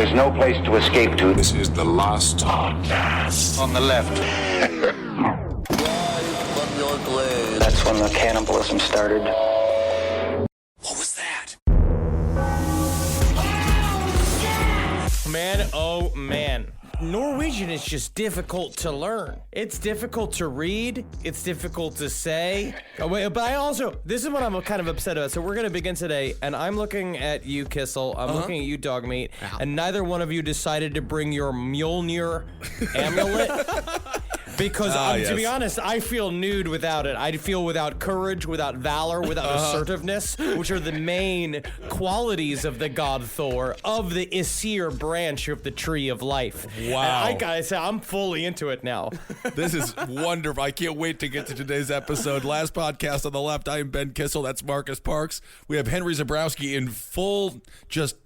is no place to escape to. This is the last podcast. On the left. That's when the cannibalism started. What was that? Man, oh man. Norwegian is just difficult to learn. It's difficult to read. It's difficult to say. Oh, wait, but I also, this is what I'm kind of upset about. So we're going to begin today, and I'm looking at you, Kissel. I'm looking at you, Dogmeat. And neither one of you decided to bring your Mjolnir amulet. Because, to be honest, I feel nude without it. I feel without courage, without valor, without assertiveness, which are the main qualities of the god Thor, of the Aesir branch of the Tree of Life. Wow. And I gotta say, I'm fully into it now. This is wonderful. I can't wait to get to today's episode. Last podcast on the left, I am Ben Kissel. That's Marcus Parks. We have Henry Zabrowski in full just...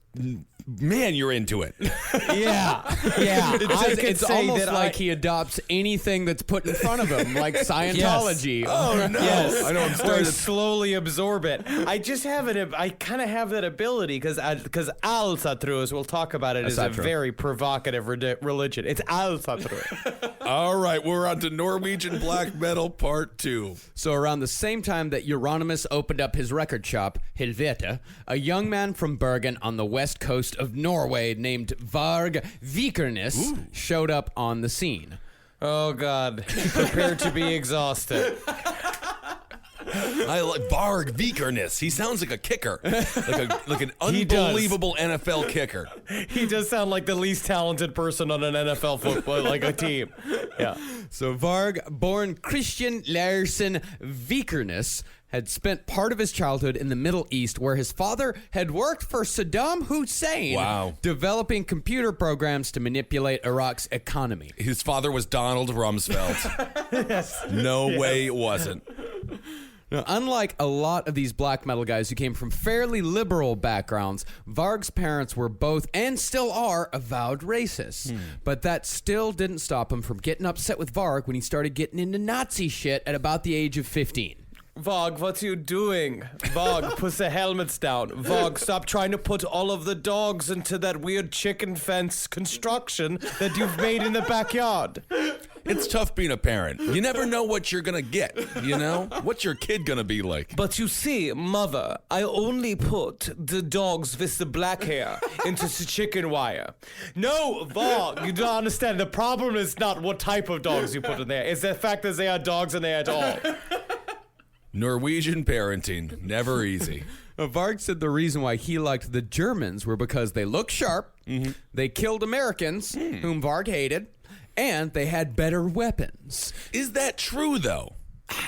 Man, you're into it. Yeah. It's almost like he adopts anything that's put in front of him, like Scientology. Yes. Oh, no. Yes. I know I'm Or starting to... slowly absorb it. I just have it. I kind of have that ability because Alsatrus, we'll talk about it, is a very provocative religion. It's Alsatrus. All right, we're on to Norwegian Black Metal Part 2. So around the same time that Euronymous opened up his record shop, Helvete, a young man from Bergen on the west coast of Norway named Varg Vikerness showed up on the scene. Oh, God. Prepare to be exhausted. I like Varg Vikerness. He sounds like a kicker, like an unbelievable NFL kicker. He does sound like the least talented person on an NFL football, like a team. Yeah. So Varg, born Christian Larsen Vikerness, had spent part of his childhood in the Middle East where his father had worked for Saddam Hussein, developing computer programs to manipulate Iraq's economy. His father was Donald Rumsfeld. Yes. No way it wasn't. Now, unlike a lot of these black metal guys who came from fairly liberal backgrounds, Varg's parents were both, and still are, avowed racists. But that still didn't stop him from getting upset with Varg when he started getting into Nazi shit at about the age of 15. Varg, what you doing? Varg, put the helmets down. Varg, stop trying to put all of the dogs into that weird chicken fence construction that you've made in the backyard. It's tough being a parent. You never know what you're going to get, you know? What's your kid going to be like? But you see, mother, I only put the dogs with the black hair into the chicken wire. No, Varg, you don't understand. The problem is not what type of dogs you put in there. It's the fact that they are dogs and they are all. Norwegian parenting, never easy. Varg said the reason why he liked the Germans were because they looked sharp, they killed Americans, whom Varg hated, and they had better weapons. Is that true, though?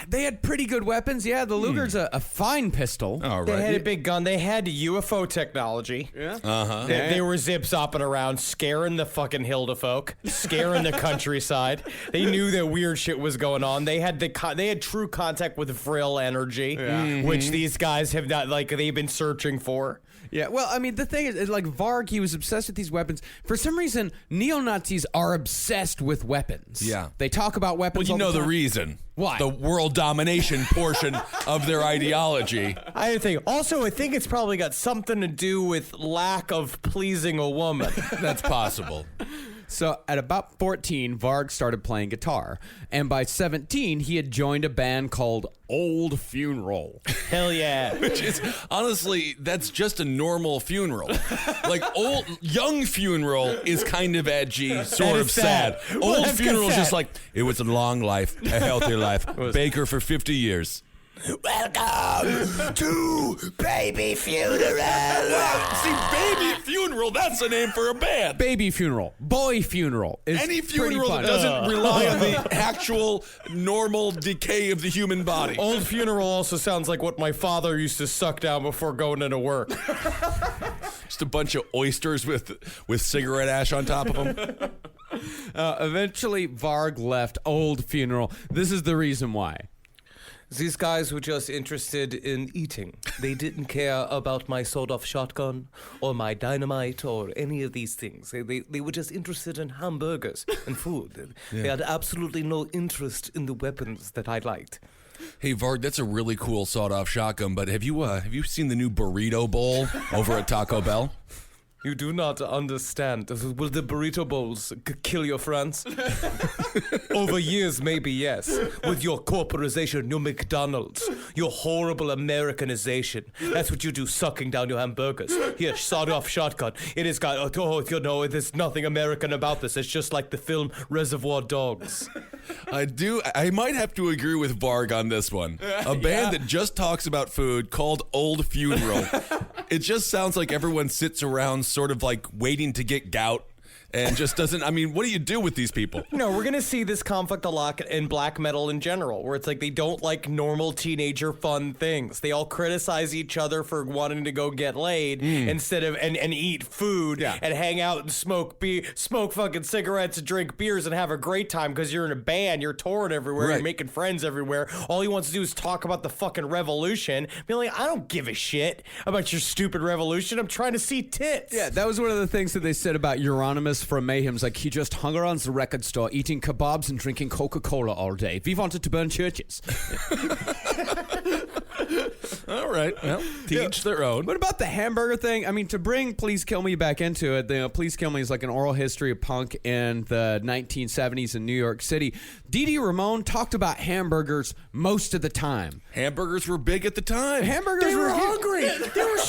They had pretty good weapons. Yeah, the Luger's a fine pistol. All right. They had a big gun. They had UFO technology. Yeah. Uh-huh. They were zip-zopping around, scaring the fucking Hilda folk, scaring the countryside. They knew that weird shit was going on. They had they had true contact with Vril energy, which these guys have not, like, they've been searching for. Yeah, well, I mean, the thing is, like, Varg, he was obsessed with these weapons. For some reason, neo-Nazis are obsessed with weapons. Yeah. They talk about weapons Well, you all know the the reason. Why? The world domination portion of their ideology. I think. Also, I think it's probably got something to do with lack of pleasing a woman. That's possible. So at about 14, Varg started playing guitar. And by 17, he had joined a band called Old Funeral. Hell yeah. Which is, honestly, that's just a normal funeral. Like, young funeral is kind of edgy, sort of sad. Old funeral is just like, it was a long life, a healthy life. Baker for 50 years. Welcome to Baby Funeral. See, Baby Funeral, that's the name for a band. Baby Funeral. Boy Funeral. Is Any funeral that pretty doesn't rely on the actual normal decay of the human body. Old Funeral also sounds like what my father used to suck down before going into work. Just a bunch of oysters with cigarette ash on top of them. Eventually, Varg left Old Funeral. This is the reason why. These guys were just interested in eating. They didn't care about my sawed-off shotgun or my dynamite or any of these things. They were just interested in hamburgers and food. They had absolutely no interest in the weapons that I liked. Hey, Varg, that's a really cool sawed-off shotgun, but have you seen the new burrito bowl over at Taco Bell? You do not understand. Will the burrito bowls kill your friends? Over years, maybe yes. With your corporization, your McDonald's, your horrible Americanization. That's what you do, sucking down your hamburgers. Here, sawed-off shotgun. It has got, there's nothing American about this. It's just like the film Reservoir Dogs. I might have to agree with Varg on this one. A band that just talks about food called Old Funeral. It just sounds like everyone sits around sort of like waiting to get gout and just doesn't, I mean, what do you do with these people? No, we're going to see this conflict a lot in black metal in general, where it's like they don't like normal teenager fun things. They all criticize each other for wanting to go get laid instead of, and eat food and hang out and smoke fucking cigarettes and drink beers and have a great time because you're in a band, you're touring everywhere, you're making friends everywhere. All he wants to do is talk about the fucking revolution. Be like, I don't give a shit about your stupid revolution. I'm trying to see tits. Yeah, that was one of the things that they said about Euronymous from Mayhem's. Like, he just hung around the record store eating kebabs and drinking Coca-Cola all day. We wanted to burn churches. All right, well, to each their own. What about the hamburger thing? I mean, to bring Please Kill Me back into it, Please Kill Me is like an oral history of punk in the 1970s in New York City. Dee Ramone talked about hamburgers most of the time. Hamburgers were big at the time. Hamburgers They were huge. hungry.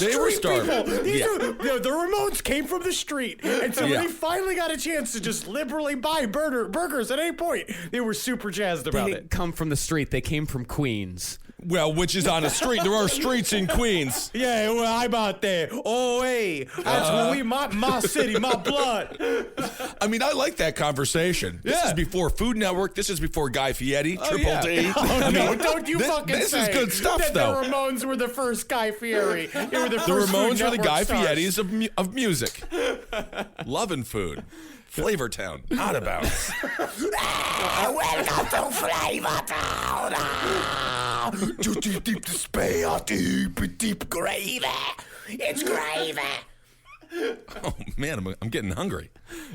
They were starving. people. The Ramones came from the street, and so when they finally got a chance to just liberally buy burgers at any point, they were super jazzed about They it. didn't come from the street. They came from Queens. Well, which is on a street. There are streets in Queens. Yeah, well, I'm out there. Oh, hey, that's my city, my blood. I mean, I like that conversation. This is before Food Network. This is before Guy Fieri, Triple D. Oh, no, don't you this say is good stuff, that though. the Ramones were the first Guy Fieri. They were the The first Food Ramones were the Network Guy stars. Fieri's of music. Loving food. Flavor Town. Out of bounds. Welcome to Flavor Town. Too deep to spare, deep gravy. It's gravy. Oh, man, I'm getting hungry.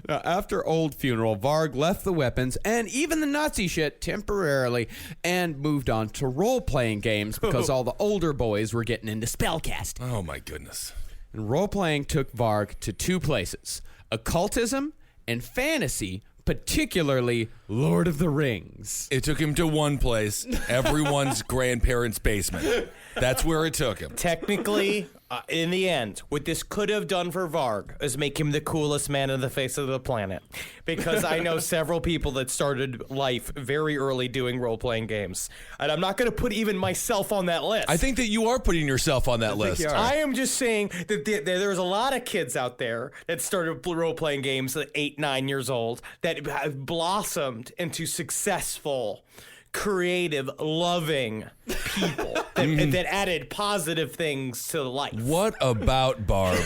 Now, after Old Funeral, Varg left the weapons and even the Nazi shit temporarily and moved on to role-playing games because all the older boys were getting into spellcasting. Oh, my goodness. And role-playing took Varg to two places: occultism and fantasy, particularly Lord of the Rings. It took him to one place, everyone's grandparents' basement. That's where it took him. Technically, in the end, what this could have done for Varg is make him the coolest man on the face of the planet. Because I know several people that started life very early doing role-playing games. And I'm not going to put even myself on that list. I think that you are putting yourself on that list. I am just saying that there's a lot of kids out there that started role-playing games at 8, 9 years old that have blossomed into successful, creative, loving people that added positive things to life. What about Barb?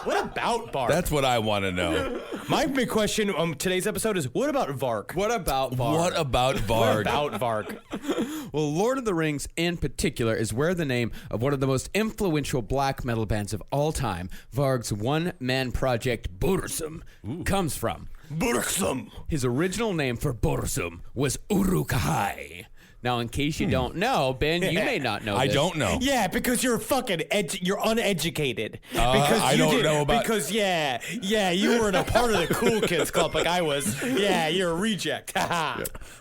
What about Varg? That's what I want to know. My big question on today's episode is, what about Varg? What about Varg? What about What Varg? about Varg? Well, Lord of the Rings in particular is where the name of one of the most influential black metal bands of all time, Varg's one-man project Burzum, comes from. Burzum. His original name for Burzum was Uruk-hai. Now, in case you don't know, Ben, you may not know I this. don't know. Yeah, because you're fucking you're uneducated. I don't know about- Because you weren't a part of the cool kids club like I was. Yeah, you're a reject.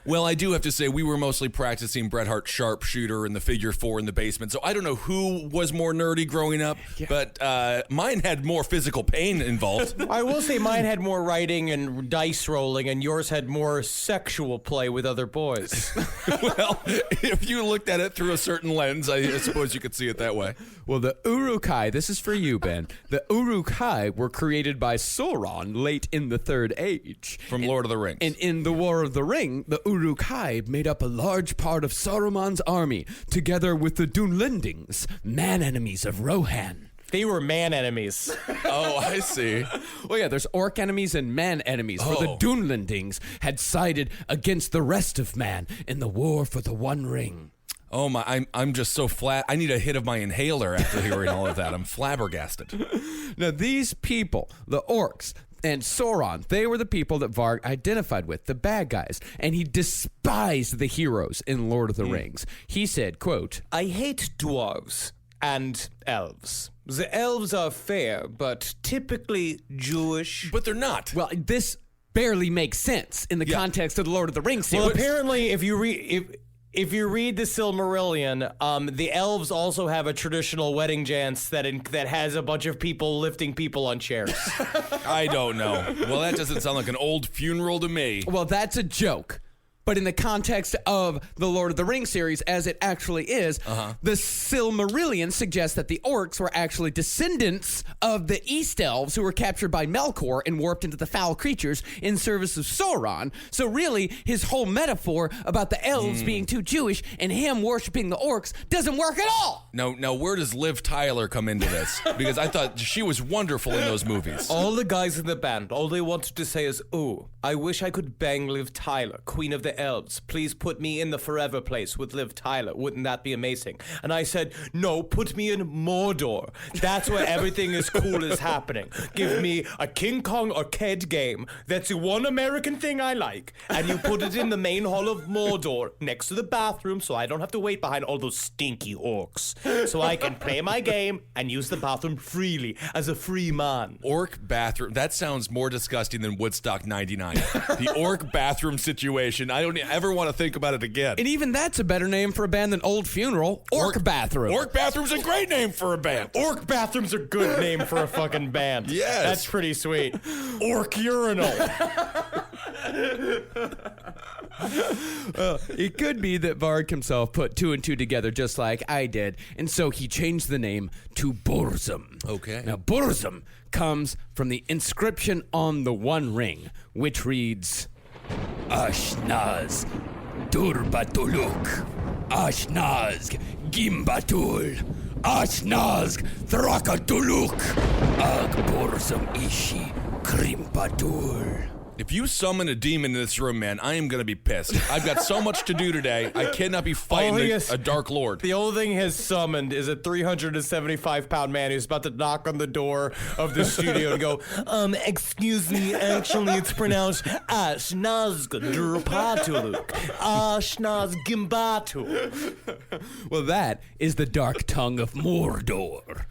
Well, I do have to say we were mostly practicing Bret Hart sharpshooter and the figure 4 in the basement. So I don't know who was more nerdy growing up, but mine had more physical pain involved. I will say mine had more writing and dice rolling, and yours had more sexual play with other boys. Well, if you looked at it through a certain lens, I suppose you could see it that way. Well, the Uruk-hai, this is for you, Ben. The Uruk-hai were created by Sauron late in the Third Age. From Lord of the Rings. And in the War of the Ring, the Uruk-hai made up a large part of Saruman's army, together with the Dunlendings, man-enemies of Rohan. They were man enemies. Oh, I see. Well, yeah, there's orc enemies and man enemies, for the Oh. Dunlendings had sided against the rest of man in the war for the One Ring. Oh my, I'm just so flat. I need a hit of my inhaler after hearing all of that. I'm flabbergasted. Now, these people, the orcs and Sauron, they were the people that Varg identified with, the bad guys, and he despised the heroes in Lord of the Rings. He said, quote, I hate dwarves. and elves. The elves are fair, but typically Jewish. But they're not. Well, this barely makes sense in the context of the Lord of the Rings series. Well, apparently, if you read the Silmarillion, the elves also have a traditional wedding dance that has a bunch of people lifting people on chairs. I don't know. Well, that doesn't sound like an old funeral to me. Well, that's a joke. But in the context of the Lord of the Rings series, as it actually is, the Silmarillion suggests that the orcs were actually descendants of the East Elves who were captured by Melkor and warped into the foul creatures in service of Sauron. So really, his whole metaphor about the elves being too Jewish and him worshiping the orcs doesn't work at all. Now, where does Liv Tyler come into this? Because I thought she was wonderful in those movies. All the guys in the band, all they wanted to say is, "Ooh, I wish I could bang Liv Tyler, Queen of the Elves. Please put me in the forever place with Liv Tyler. Wouldn't that be amazing?" And I said, "No, put me in Mordor. That's where everything is cool is happening. Give me a King Kong arcade game. That's the one American thing I like. And you put it in the main hall of Mordor next to the bathroom so I don't have to wait behind all those stinky orcs. So I can play my game and use the bathroom freely as a free man." Orc bathroom. That sounds more disgusting than Woodstock 99. The orc bathroom situation. I don't ever want to think about it again. And even that's a better name for a band than Old Funeral. Orc Bathroom. Orc bathroom's a great name for a band. Orc bathroom's a good name for a fucking band. Yes. That's pretty sweet. Orc Urinal. It could be that Varg himself put two and two together just like I did, and so he changed the name to Burzum. Okay. Now, Burzum comes from the inscription on the One Ring, which reads, Ashnaz Durbatuluk, Ashnaz Gimbatul, Ashnaz Thrakatuluk, Ag Burzum Ishi Krimpatul. If you summon a demon in this room, man, I am going to be pissed. I've got so much to do today. I cannot be fighting a dark lord. The only thing his summoned is a 375-pound man who's about to knock on the door of the studio and go, excuse me, actually it's pronounced Ashnazgadurpatuluk, Ashnazgimbatu. Well, that is the dark tongue of Mordor.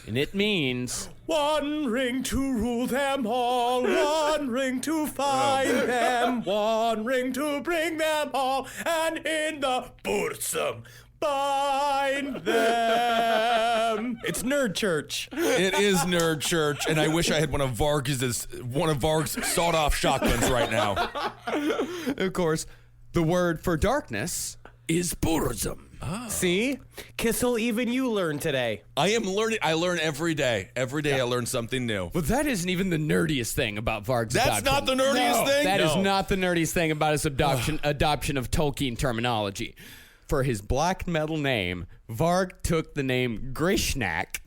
And it means... One ring to rule them all, one ring to find them, one ring to bring them all, and in the Burzum bind them. It's Nerd Church. It is Nerd Church, and I wish I had one of Varg's sawed-off shotguns right now. Of course, the word for darkness is Burzum. Oh. See? Kissel, even you learned today. I am learning. I learn every day. Every day I learn something new. Well, that isn't even the nerdiest thing about Varg's adoption. That's not the nerdiest thing? That is not the nerdiest thing about his adoption of Tolkien terminology. For his black metal name, Varg took the name Grishnak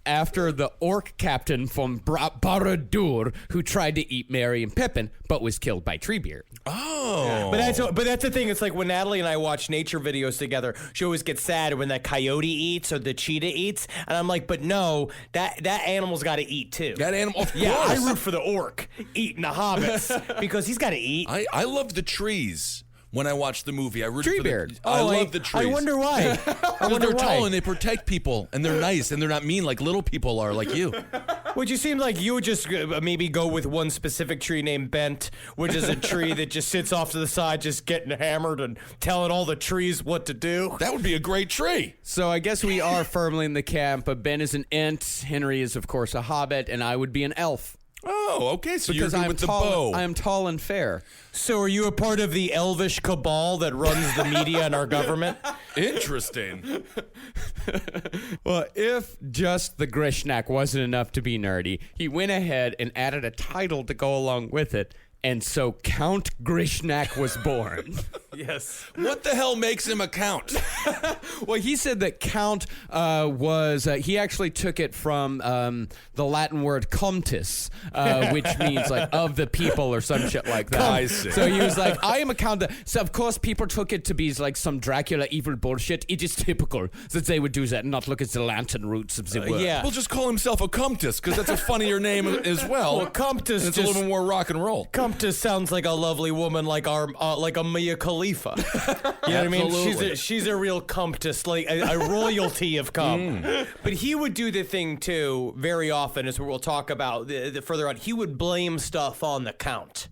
after the orc captain from Barad-dûr who tried to eat Merry and Pippin, but was killed by Treebeard. Oh. Yeah. But that's the thing. It's like when Natalie and I watch nature videos together, she always gets sad when that coyote eats or the cheetah eats. And I'm like, but no, that animal's got to eat too. That animal, of course. Yeah, I root for the orc eating the hobbits because he's got to eat. I love the trees. When I watch the movie, I root Treebeard. I love the trees. I wonder why. They're tall and they protect people and they're nice and they're not mean like little people are, like you. Would you seem like you would just maybe go with one specific tree named Bent, which is a tree that just sits off to the side, just getting hammered and telling all the trees what to do? That would be a great tree. So I guess we are firmly in the camp of Ben is an Ent, Henry is of course a hobbit, and I would be an elf. Oh, okay. So Because you're good I'm with the tall, bow. I am tall and fair. So are you a part of the elvish cabal that runs the media and our government? Interesting. Well, if just the Grishnak wasn't enough to be nerdy, he went ahead and added a title to go along with it, and so Count Grishnak was born. Yes. What the hell makes him a count? Well, he said that Count was, he actually took it from the Latin word comtus, which means like of the people or some shit like that. I see. So he was like, I am a count. So of course people took it to be like some Dracula evil bullshit. It is typical that they would do that and not look at the Latin roots of the word. Yeah. We'll just call himself a Comtus because that's a funnier name as well. Well, Comtus It's a little bit more rock and roll. Comtus sounds like a lovely woman, like a Mia Khalifa Khalifa. You know what I mean? Absolutely. She's a real Comptus, like a royalty of cum. But he would do the thing too very often, as we'll talk about the further on. He would blame stuff on the Count.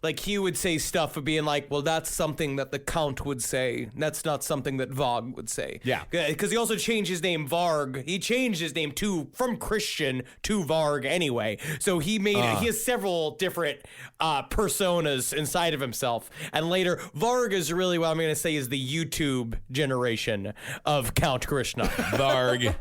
Like, he would say stuff of being like, well, that's something that the Count would say. That's not something that Varg would say. Yeah. Because he also changed his name Varg. He changed his name from Christian to Varg anyway. So he has several different personas inside of himself. And later, Varg is really what I'm going to say is the YouTube generation of Count Krishna. Varg.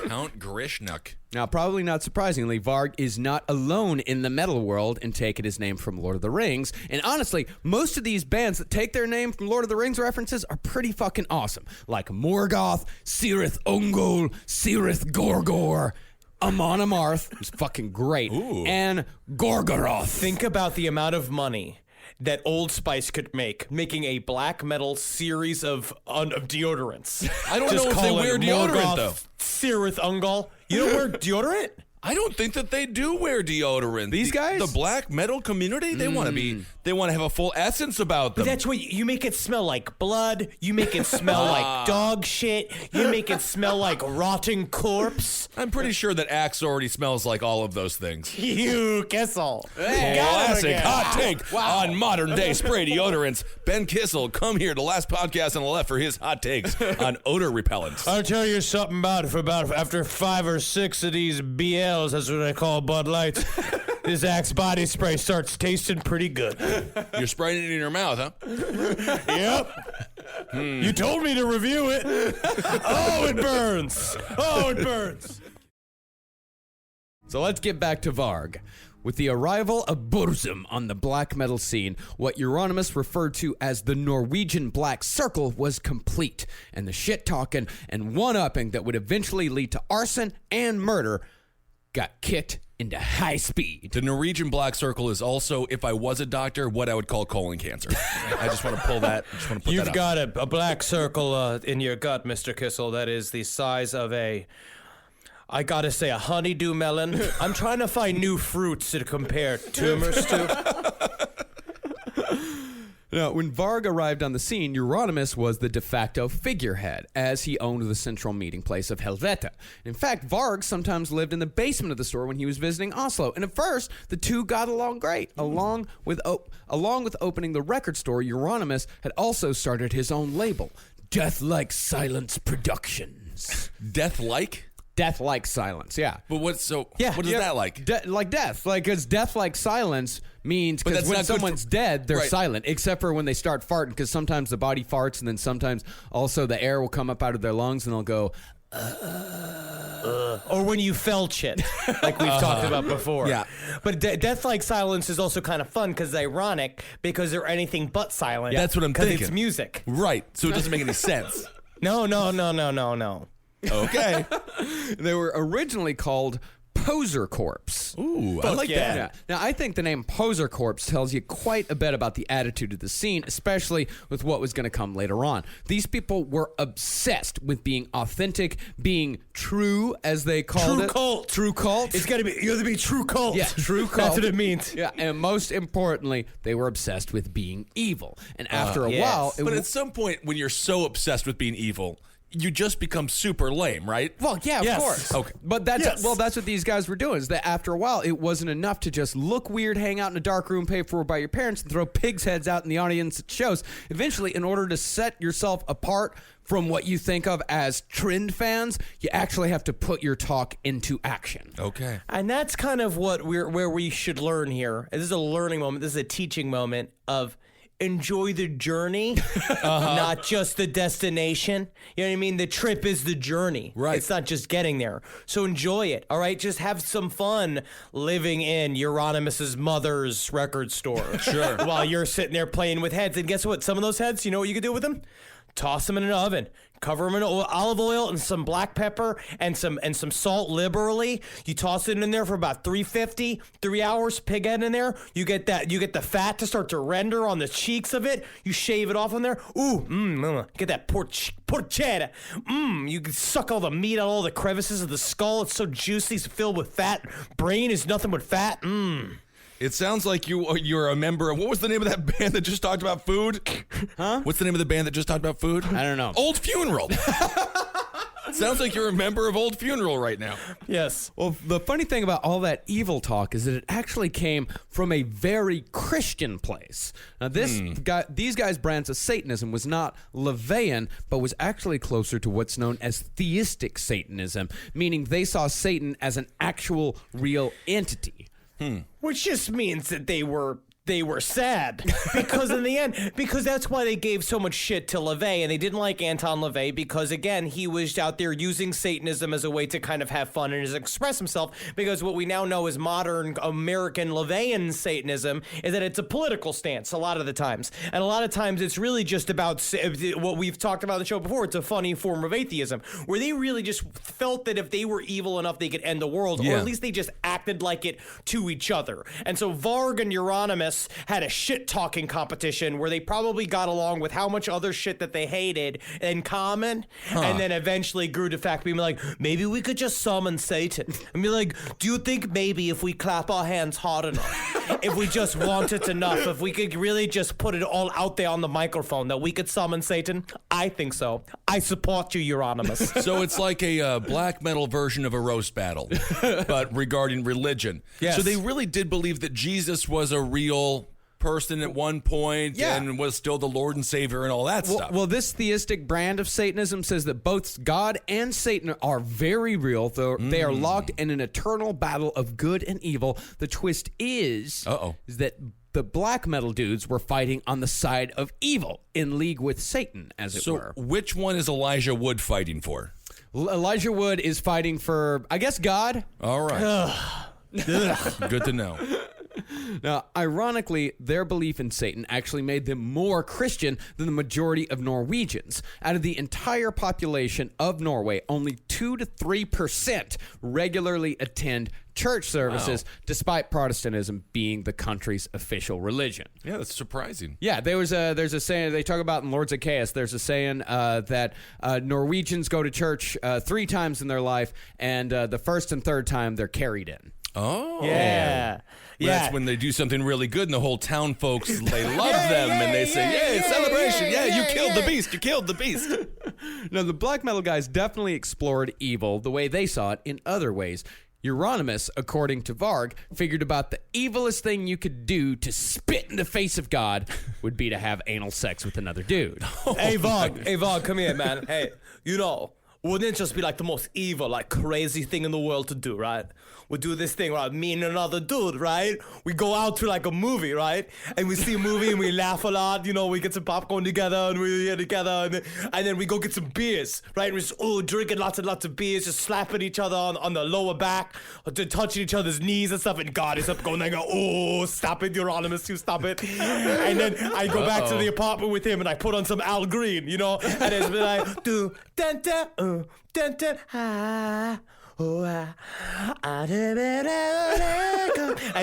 Count Grishnuk. Now, probably not surprisingly, Varg is not alone in the metal world in taking his name from Lord of the Rings. And honestly, most of these bands that take their name from Lord of the Rings references are pretty fucking awesome. Like Morgoth, Cirith Ungol, Cirith Gorgor, Amon Amarth, who's fucking great, and Gorgoroth. Think about the amount of money that Old Spice could making a black metal series of deodorants. I don't Just know if call they it wear deodorant, Morgoth though. Cirith Ungol. You don't wear deodorant? I don't think that they do wear deodorant. These guys? The black metal community, they want to have a full essence about them. But that's what you make it smell like blood. You make it smell like dog shit. You make it smell like rotting corpse. I'm pretty sure that Axe already smells like all of those things. You Kissel. Classic hot take on modern day spray deodorants. Ben Kissel, come here, the last podcast on the left for his hot takes on odor repellents. I'll tell you something about after 5 or 6 of these BLs, that's what I call Bud Lights. This Axe body spray starts tasting pretty good. You're spraying it in your mouth, huh? Yep. You told me to review it. Oh, it burns. Oh, it burns. So let's get back to Varg. With the arrival of Burzum on the black metal scene, what Euronymous referred to as the Norwegian Black Circle was complete, and the shit-talking and one-upping that would eventually lead to arson and murder got kicked into high speed. The Norwegian Black Circle is also, if I was a doctor, what I would call colon cancer. I just want to pull that. You've got a black circle in your gut, Mr. Kissel, that is the size of I gotta say, a honeydew melon. I'm trying to find new fruits to compare tumors to. Now, when Varg arrived on the scene, Euronymous was the de facto figurehead, as he owned the central meeting place of Helvete. In fact, Varg sometimes lived in the basement of the store when he was visiting Oslo, and at first, the two got along great. Along with opening the record store, Euronymous had also started his own label, Death Like Silence Productions. Death like? Death Like Silence, yeah. But what does that like? Like death. Like, because Death Like Silence means, because when someone's dead, they're silent, except for when they start farting, because sometimes the body farts, and then sometimes also the air will come up out of their lungs, and they'll go, or when you felch it, like we've talked about before. Yeah. But Death Like Silence is also kind of fun because it's ironic because they're anything but silent. That's what I'm thinking. Because it's music. Right. So it doesn't make any sense. No. Okay. They were originally called Poser Corpse. Ooh, I like that. Yeah. Now, I think the name Poser Corpse tells you quite a bit about the attitude of the scene, especially with what was going to come later on. These people were obsessed with being authentic, being true, as they called it. True cult. It's got to be, you have to be true cult. Yeah, true cult. That's what it means. Yeah, and most importantly, they were obsessed with being evil. And after a while... But at some point, when you're so obsessed with being evil, you just become super lame, right? Well, yeah, of course. Okay. But that's what these guys were doing, is that after a while, it wasn't enough to just look weird, hang out in a dark room paid for by your parents, and throw pigs' heads out in the audience at shows. Eventually, in order to set yourself apart from what you think of as trend fans, you actually have to put your talk into action. Okay. And that's kind of where we should learn here. This is a learning moment. This is a teaching moment of enjoy the journey, not just the destination. You know what I mean? The trip is the journey. Right. It's not just getting there. So enjoy it, all right? Just have some fun living in Euronymous' mother's record store. Sure. While you're sitting there playing with heads. And guess what? Some of those heads, you know what you can do with them? Toss them in an oven. Cover them in olive oil and some black pepper and some salt liberally. You toss it in there for about 3 hours, pig head in there. You get the fat to start to render on the cheeks of it. You shave it off in there. Ooh, get that porchetta. You can suck all the meat out of all the crevices of the skull. It's so juicy, it's filled with fat. Brain is nothing but fat. It sounds like you're a member of, what was the name of that band that just talked about food? Huh? What's the name of the band that just talked about food? I don't know. Old Funeral. Sounds like you're a member of Old Funeral right now. Yes. Well, the funny thing about all that evil talk is that it actually came from a very Christian place. Now, these guys' brands of Satanism was not LaVeyan, but was actually closer to what's known as theistic Satanism, meaning they saw Satan as an actual real entity. Which just means that they were sad because in the end, because that's why they gave so much shit to LaVey, and they didn't like Anton LaVey because, again, he was out there using Satanism as a way to kind of have fun and express himself, because what we now know as modern American LaVeyan Satanism is that it's a political stance a lot of the times, and a lot of times it's really just about what we've talked about on the show before. It's a funny form of atheism where they really just felt that if they were evil enough they could end the world, or at least they just acted like it to each other. And so Varg and Euronymous had a shit-talking competition where they probably got along with how much other shit that they hated in common, and then eventually grew to fact being like, maybe we could just summon Satan. And be like, do you think maybe if we clap our hands hard enough, if we just want it enough, if we could really just put it all out there on the microphone, that we could summon Satan? I think so. I support you, Euronymous. So it's like a black metal version of a roast battle, but regarding religion. Yes. So they really did believe that Jesus was a real person at one point and was still the Lord and Savior and all that stuff. Well, this theistic brand of Satanism says that both God and Satan are very real, though they are locked in an eternal battle of good and evil. The twist is that the black metal dudes were fighting on the side of evil, in league with Satan, as it were. So which one is Elijah Wood fighting for? Elijah Wood is fighting for, I guess, God. All right. Good to know. Now, ironically, their belief in Satan actually made them more Christian than the majority of Norwegians. Out of the entire population of Norway, only 2 to 3% regularly attend church services, despite Protestantism being the country's official religion. Yeah, that's surprising. Yeah, there's a saying they talk about in Lords of Chaos. There's a saying that Norwegians go to church 3 times in their life, and the first and third time they're carried in. Oh. Yeah. Well, that's when they do something really good and the whole town folks, they love them and they say, yay, celebration. You killed the beast. You killed the beast. Now, the black metal guys definitely explored evil the way they saw it in other ways. Euronymous, according to Varg, figured about the evilest thing you could do to spit in the face of God would be to have anal sex with another dude. Hey, Varg, come here, man. Hey, wouldn't it just be like the most evil, like crazy thing in the world to do, right? We do this thing, right? Me and another dude, right? We go out to like a movie, right? And we see a movie and we laugh a lot, we get some popcorn together and we get together and then we go get some beers, right? And we're just, drinking lots and lots of beers, just slapping each other on the lower back, touching each other's knees and stuff. And God is up going, I go, stop it, Euronymous, you stop it. And then I go back to the apartment with him and I put on some Al Green, and it's been like, do, dun, dun, dun, dun, ah. And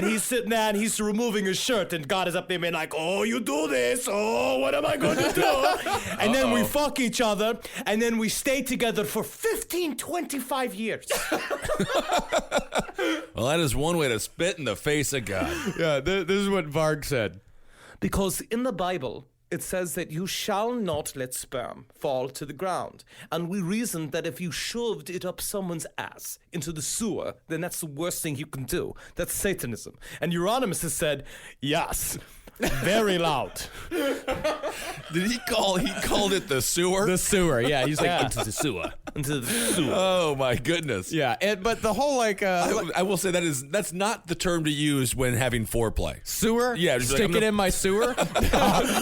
he's sitting there and he's removing his shirt and God is up there being like, you do this, what am I going to do? And then we fuck each other and then we stay together for 25 years. Well, that is one way to spit in the face of God. Yeah, this is what Varg said. Because in the Bible, it says that you shall not let sperm fall to the ground. And we reasoned that if you shoved it up someone's ass into the sewer, then that's the worst thing you can do. That's Satanism. And Euronymous has said, yes, very loud. Did he called it the sewer? The sewer, yeah. He's like, into the sewer. Into the sewer. Oh, my goodness. Yeah, but the whole I will say that's not the term to use when having foreplay. Sewer? Yeah. Stick it in my sewer?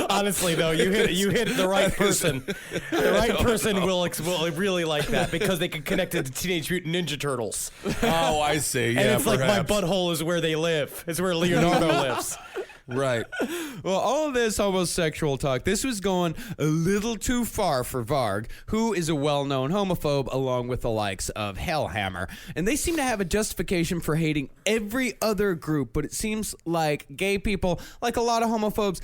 Honestly, though, you hit the right person. The right person will really like that because they can connect it to Teenage Mutant Ninja Turtles. Oh, I see. Yeah, and it's perhaps. like my butthole is where they live. It's where Leonardo lives. Right. Well, all of this homosexual talk, this was going a little too far for Varg, who is a well-known homophobe along with the likes of Hellhammer. And they seem to have a justification for hating every other group, but it seems like gay people, like a lot of homophobes,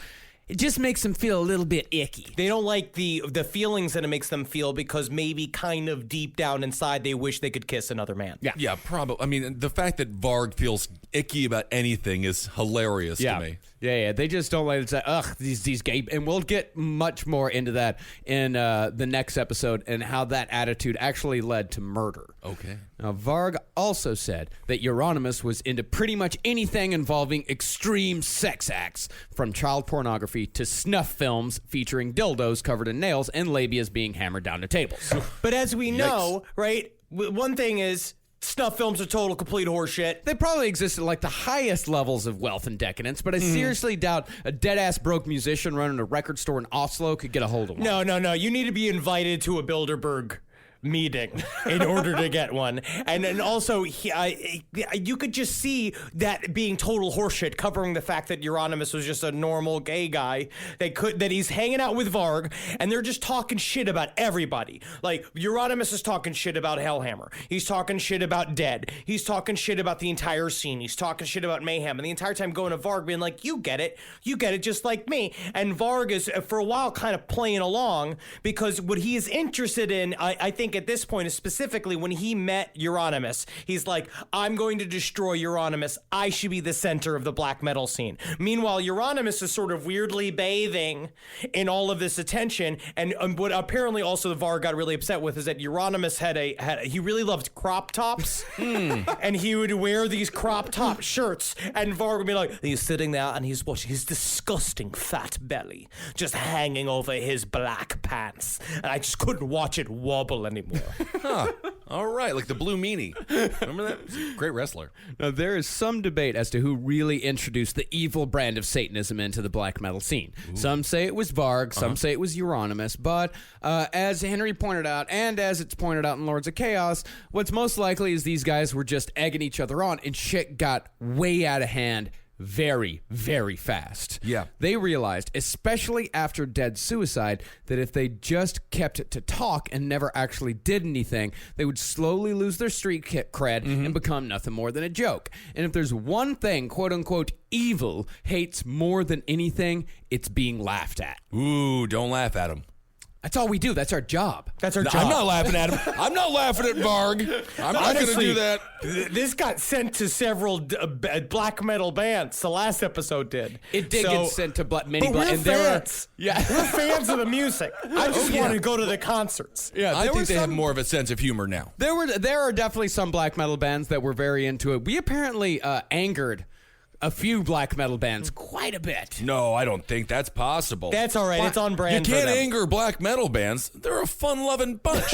it just makes them feel a little bit icky. They don't like the feelings that it makes them feel because maybe kind of deep down inside they wish they could kiss another man. Yeah, probably. I mean, the fact that Varg feels icky about anything is hilarious to me. Yeah. They just don't like to say, ugh, these gay. And we'll get much more into that in the next episode and how that attitude actually led to murder. Okay. Now, Varg also said that Euronymous was into pretty much anything involving extreme sex acts, from child pornography to snuff films featuring dildos covered in nails and labias being hammered down to tables. But as we know, right, one thing is snuff films are total complete horseshit. They probably exist at like the highest levels of wealth and decadence, but I seriously doubt a dead-ass broke musician running a record store in Oslo could get a hold of one. No. You need to be invited to a Bilderberg meeting in order to get one. And also, you could just see that being total horseshit, covering the fact that Euronymous was just a normal gay guy that he's hanging out with Varg, and they're just talking shit about everybody. Like, Euronymous is talking shit about Hellhammer. He's talking shit about Dead. He's talking shit about the entire scene. He's talking shit about Mayhem. And the entire time going to Varg being like, you get it just like me. And Varg is, for a while, kind of playing along, because what he is interested in, I think, at this point is specifically when he met Euronymous. He's like, I'm going to destroy Euronymous. I should be the center of the black metal scene. Meanwhile, Euronymous is sort of weirdly bathing in all of this attention. And what apparently also the Varg got really upset with is that Euronymous he really loved crop tops. And he would wear these crop top shirts. And Varg would be like, he's sitting there and he's watching his disgusting fat belly just hanging over his black pants. And I just couldn't watch it wobble anymore. Huh. All right, like the Blue Meanie. Remember that? He's a great wrestler. Now, there is some debate as to who really introduced the evil brand of Satanism into the black metal scene. Ooh. Some say it was Varg, some say it was Euronymous, but as Henry pointed out, and as it's pointed out in Lords of Chaos, what's most likely is these guys were just egging each other on, and shit got way out of hand very, very fast. Yeah. They realized, especially after Dead's suicide, that if they just kept it to talk and never actually did anything, they would slowly lose their street cred and become nothing more than a joke. And if there's one thing, quote unquote, evil hates more than anything, it's being laughed at. Ooh, don't laugh at him. That's all we do. That's our job. That's our job. I'm not laughing at him. I'm not laughing at Varg. I'm not going to do that. This got sent to several black metal bands. The last episode did. It did get sent to many but we're fans. Yeah. We're fans of the music. I just want to go to the concerts. Yeah, I think they have more of a sense of humor now. There are definitely some black metal bands that were very into it. We apparently angered a few black metal bands quite a bit. No, I don't think that's possible. That's all right. It's on brand. You can't for them. anger black metal bands. They're a fun-loving bunch.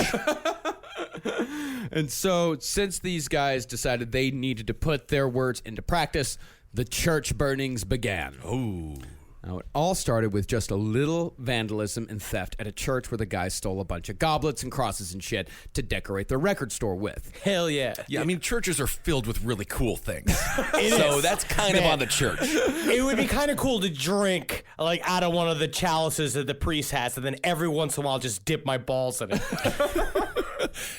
And so, since these guys decided they needed to put their words into practice, the church burnings began. Ooh. Now, it all started with just a little vandalism and theft at a church where the guys stole a bunch of goblets and crosses and shit to decorate their record store with. Hell yeah. Yeah, I mean, churches are filled with really cool things. It so is. that's kind of on the church. It would be kind of cool to drink like out of one of the chalices that the priest has, and then every once in a while just dip my balls in it.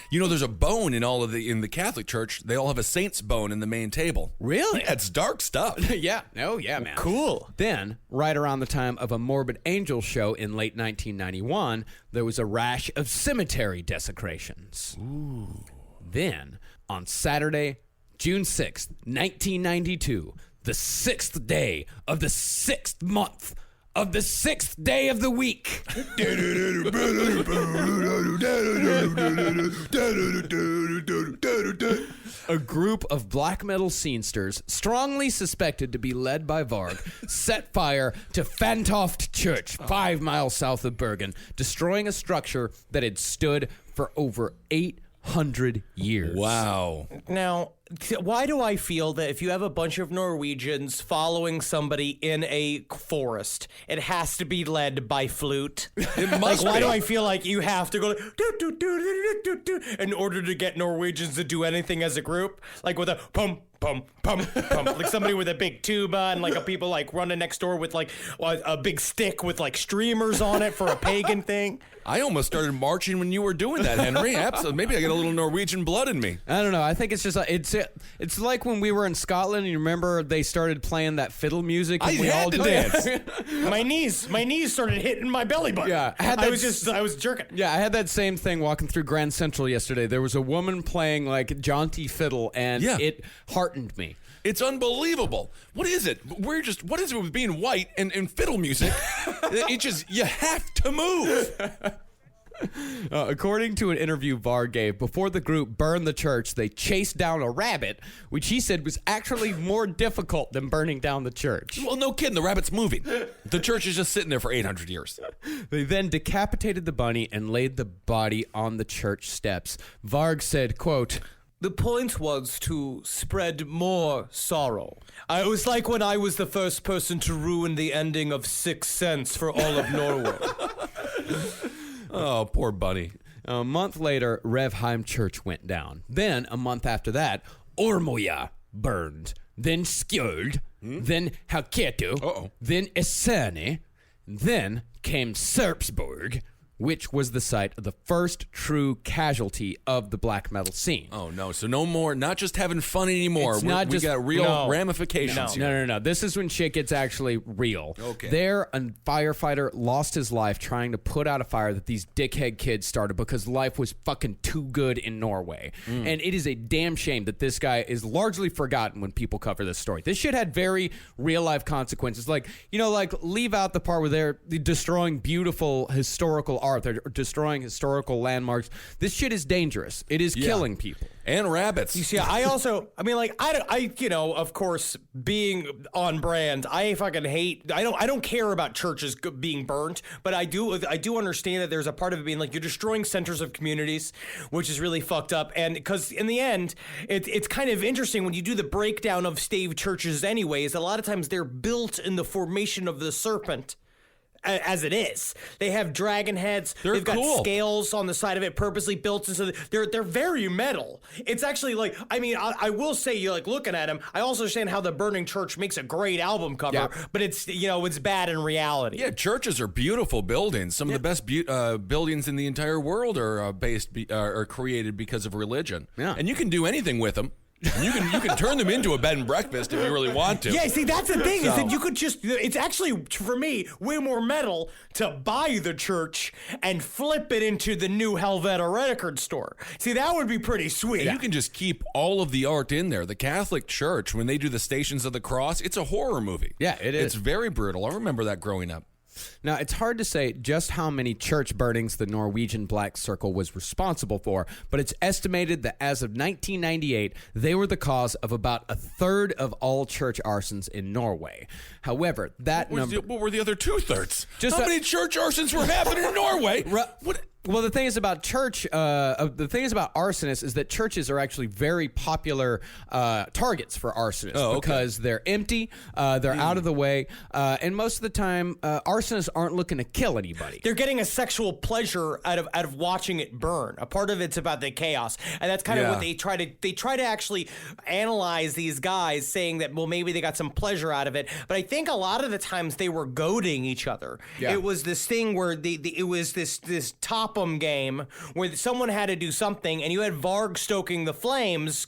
You know, there's a bone in in the Catholic Church. They all have a saint's bone in the main table. Really? Yeah, it's dark stuff. Yeah. Oh, yeah, man. Cool. Then, right around the time of a Morbid Angel show in late 1991, there was a rash of cemetery desecrations. Ooh. Then, on Saturday, June 6th, 1992, the 6th day of the 6th month of the 6th day of the week. A group of black metal scenesters, strongly suspected to be led by Varg, set fire to Fantoft Church, 5 miles south of Bergen, destroying a structure that had stood for over 800 years. Wow. Now, why do I feel that if you have a bunch of Norwegians following somebody in a forest, it has to be led by flute? It must Why be. do I feel like you have to go do, do, do, do, do, do, do, in order to get Norwegians to do anything as a group? Like with a pum, pum, pum, pum. Like somebody with a big tuba and like a people like running next door with like a big stick with like streamers on it for a pagan thing. I almost started marching when you were doing that, Henry. Absolutely. Maybe I get a little Norwegian blood in me. I don't know. I think it's just it's like when we were in Scotland. And you remember they started playing that fiddle music. And I we had all to danced. dance. my knees started hitting my belly button. Yeah, I was jerking. Yeah, I had that same thing walking through Grand Central yesterday. There was a woman playing like jaunty fiddle, and it heartened me. It's unbelievable. What is it? What is it with being white and fiddle music? You have to move. According to an interview Varg gave, before the group burned the church, they chased down a rabbit, which he said was actually more difficult than burning down the church. Well, no kidding. The rabbit's moving. The church is just sitting there for 800 years. They then decapitated the bunny and laid the body on the church steps. Varg said, quote, "The point was to spread more sorrow. It was like when I was the first person to ruin the ending of Sixth Sense for all of Norway." Oh, poor bunny. A month later, Revheim Church went down. Then, a month after that, Ormoja burned. Then Skjold. Then Hauketo. Then Esene. Then came Sarpsborg, which was the site of the first true casualty of the black metal scene. Oh, no. So no more, not just having fun anymore. It's not we just- got real No. ramifications here. No. This is when shit gets actually real. Okay. There, a firefighter lost his life trying to put out a fire that these dickhead kids started because life was fucking too good in Norway. And it is a damn shame that this guy is largely forgotten when people cover this story. This shit had very real life consequences. Like, leave out the part where they're destroying beautiful historical art. They're destroying historical landmarks. This shit is dangerous. It is killing people. And rabbits. You see, of course, being on brand, I fucking hate. I don't care about churches being burnt, but I do understand that there's a part of it being like you're destroying centers of communities, which is really fucked up. And because in the end, it's kind of interesting when you do the breakdown of stave churches. Anyways, a lot of times they're built in the formation of the serpent. As it is, they have dragon heads. They've got cool. scales on the side of it, purposely built, and so they're very metal. It's actually like, I will say, you're like looking at them. I also understand how the Burning Church makes a great album cover, but it's it's bad in reality. Yeah, churches are beautiful buildings. Some of the best buildings in the entire world are are created because of religion. Yeah. And you can do anything with them. You can turn them into a bed and breakfast if you really want to. Yeah, see, that's the thing, is that you could it's actually, for me, way more metal to buy the church and flip it into the new Helveta record store. See, that would be pretty sweet. You can just keep all of the art in there. The Catholic Church, when they do the Stations of the Cross, it's a horror movie. Yeah, it is. It's very brutal. I remember that growing up. Now, it's hard to say just how many church burnings the Norwegian Black Circle was responsible for, but it's estimated that as of 1998, they were the cause of about a third of all church arsons in Norway. However, that number... What were the other 2/3? Just How a- many church arsons were happening in Norway? What? Well, the thing is about arsonists is that churches are actually very popular targets for arsonists because they're empty, they're out of the way, and most of the time, arsonists aren't looking to kill anybody. They're getting a sexual pleasure out of watching it burn. A part of it's about the chaos, and that's kind of what they try to actually analyze these guys, saying that maybe they got some pleasure out of it. But I think a lot of the times they were goading each other. Yeah. It was this thing where it was this top 'em game where someone had to do something, and you had Varg stoking the flames,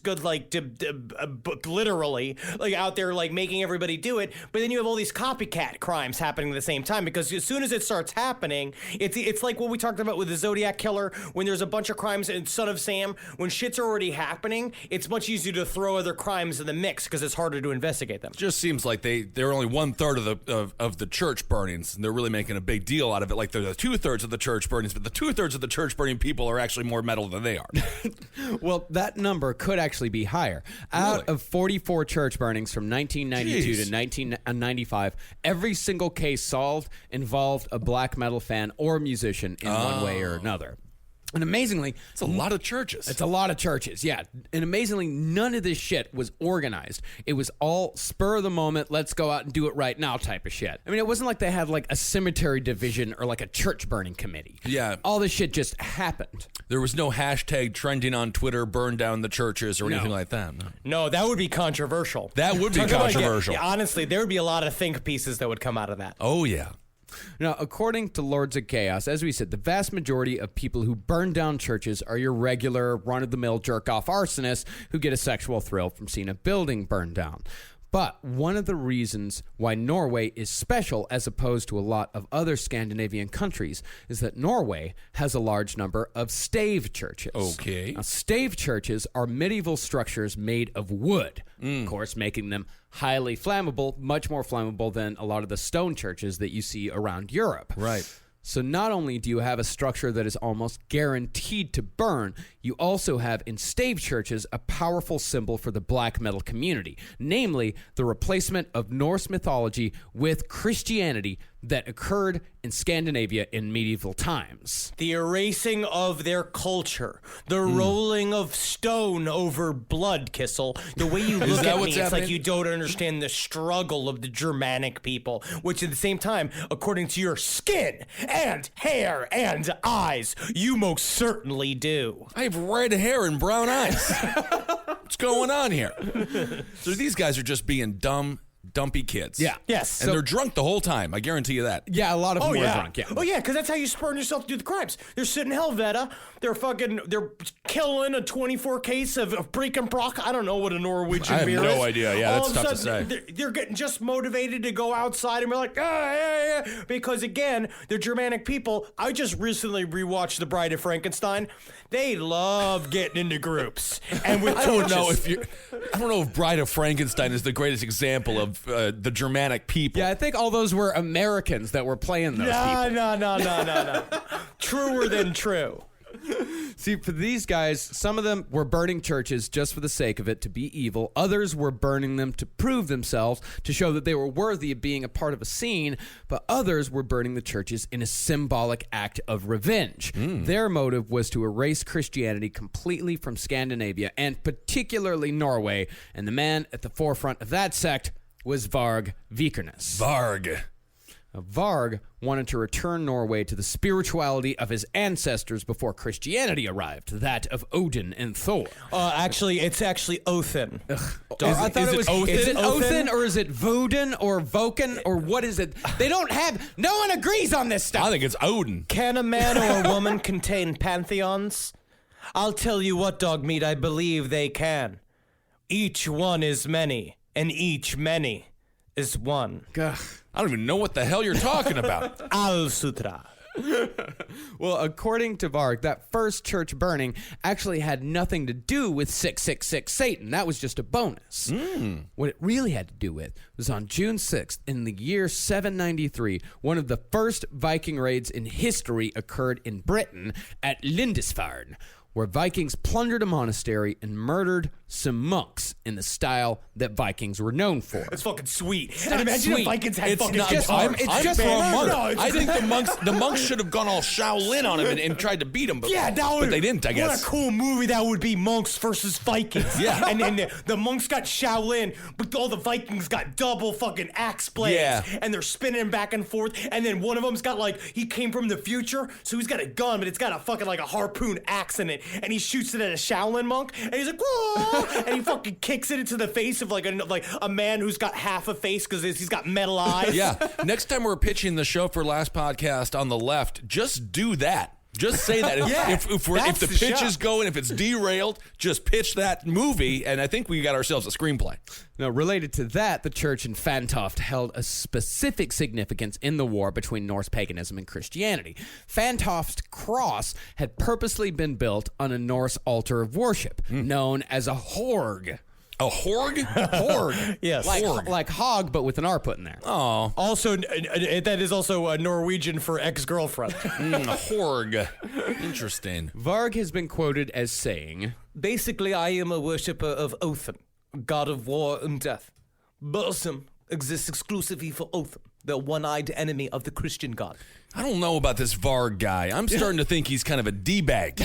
literally, like out there, like making everybody do it. But then you have all these copycat crimes happening at the same time, because as soon as it starts happening, it's like what we talked about with the Zodiac Killer. When there's a bunch of crimes in Son of Sam, when shit's already happening, it's much easier to throw other crimes in the mix because it's harder to investigate them. Just seems like they're only 1/3 of the church burnings, and they're really making a big deal out of it. Like they're the 2/3 of the church burnings, but the 2/3 of the church burning people are actually more metal than they are. Well, that number could actually be higher. Out of 44 church burnings from 1992 to 1995, every single case solved involved a black metal fan or musician in one way or another. And amazingly, It's a lot of churches. it's a lot of churches, yeah. And amazingly, none of this shit was organized. It was all spur of the moment, let's go out and do it right now type of shit. I mean, it wasn't like they had like a cemetery division or like a church burning committee. Yeah. All this shit just happened. There was no hashtag trending on Twitter, burn down the churches or anything like that. No. No, that would be controversial. That would be Talk about- controversial. yeah, honestly, there would be a lot of think pieces that would come out of that. Oh, yeah. Now, according to Lords of Chaos, as we said, the vast majority of people who burn down churches are your regular run-of-the-mill jerk-off arsonists who get a sexual thrill from seeing a building burned down. But one of the reasons why Norway is special as opposed to a lot of other Scandinavian countries is that Norway has a large number of stave churches. Okay. Now, stave churches are medieval structures made of wood, of course, making them highly flammable, much more flammable than a lot of the stone churches that you see around Europe. Right. So not only do you have a structure that is almost guaranteed to burn, you also have in stave churches a powerful symbol for the black metal community, namely the replacement of Norse mythology with Christianity that occurred in Scandinavia in medieval times. The erasing of their culture, the rolling of stone over blood, Kissel. The way you look that at me, what's it's happening? like you don't understand the struggle of the Germanic people, which at the same time, according to your skin and hair and eyes, you most certainly do. I have red hair and brown eyes. What's going on here? So these guys are just being dumpy kids. Yeah. Yes. And they're drunk the whole time. I guarantee you that. Yeah, a lot of them were drunk, yeah. Oh yeah, because that's how you spurn yourself to do the crimes. They're sitting in Helveta. They're killing a 24 case of Brekenbrock. I don't know what a Norwegian I have beer no is. idea. Yeah, All that's of a tough to sudden, say. They're getting just motivated to go outside and be like, yeah. Because again, they're Germanic people. I just recently rewatched The Bride of Frankenstein. They love getting into groups and with I don't torches. know if Bride of Frankenstein is the greatest example of the Germanic people. Yeah, I think all those were Americans that were playing those people. No. Truer than true. See, for these guys, some of them were burning churches just for the sake of it, to be evil. Others were burning them to prove themselves, to show that they were worthy of being a part of a scene. But others were burning the churches in a symbolic act of revenge. Their motive was to erase Christianity completely from Scandinavia, and particularly Norway. And the man at the forefront of that sect was Varg Vikerness. Varg. Varg wanted to return Norway to the spirituality of his ancestors before Christianity arrived, that of Odin and Thor. It's actually Othin. I thought is it it was Othin? Is it Othin Othin? or is it Vodin or Voken or what is it? They don't have. No one agrees on this stuff. I think it's Odin. Can a man or a woman contain pantheons? I'll tell you what, dog meat, I believe they can. Each one is many, and each many is one. Ugh. I don't even know what the hell you're talking about. Al Sutra. Well, according to Varg, that first church burning actually had nothing to do with 666 Satan. That was just a bonus. What it really had to do with was on June 6th, in the year 793, one of the first Viking raids in history occurred in Britain at Lindisfarne, where Vikings plundered a monastery and murdered some monks in the style that Vikings were known for. It's fucking sweet. And not imagine if sweet. Vikings had It's fucking not. guitars. I'm just for a monk. No, it's I just- think the monks should have gone all Shaolin on him and tried to beat him, but they didn't. I guess. What a cool movie that would be, monks versus Vikings. Yeah. And then the monks got Shaolin, but all the Vikings got double fucking axe blades. Yeah. And they're spinning back and forth. And then one of them's got he came from the future, so he's got a gun, but it's got a fucking a harpoon axe in it. And he shoots it at a Shaolin monk, and he's like, whoa! And he fucking kicks it into the face of a man who's got half a face because he's got metal eyes. Yeah. Next time we're pitching the show for Last Podcast on the left, just do that. Just say that. Yeah, if that's the the pitch show. is going, if it's derailed, just pitch that movie, and I think we got ourselves a screenplay. Now, related to that, the church in Fantoft held a specific significance in the war between Norse paganism and Christianity. Fantoft's cross had purposely been built on a Norse altar of worship, known as a horg. A horg? Horg. Yes. Like hog, but with an R put in there. Oh, Also, that is also a Norwegian for ex-girlfriend. a horg. Interesting. Varg has been quoted as saying, Basically, I am a worshipper of Othin, god of war and death. Burzum exists exclusively for Othin. the one-eyed enemy of the Christian God. I don't know about this Varg guy. I'm starting to think he's kind of a D-bag.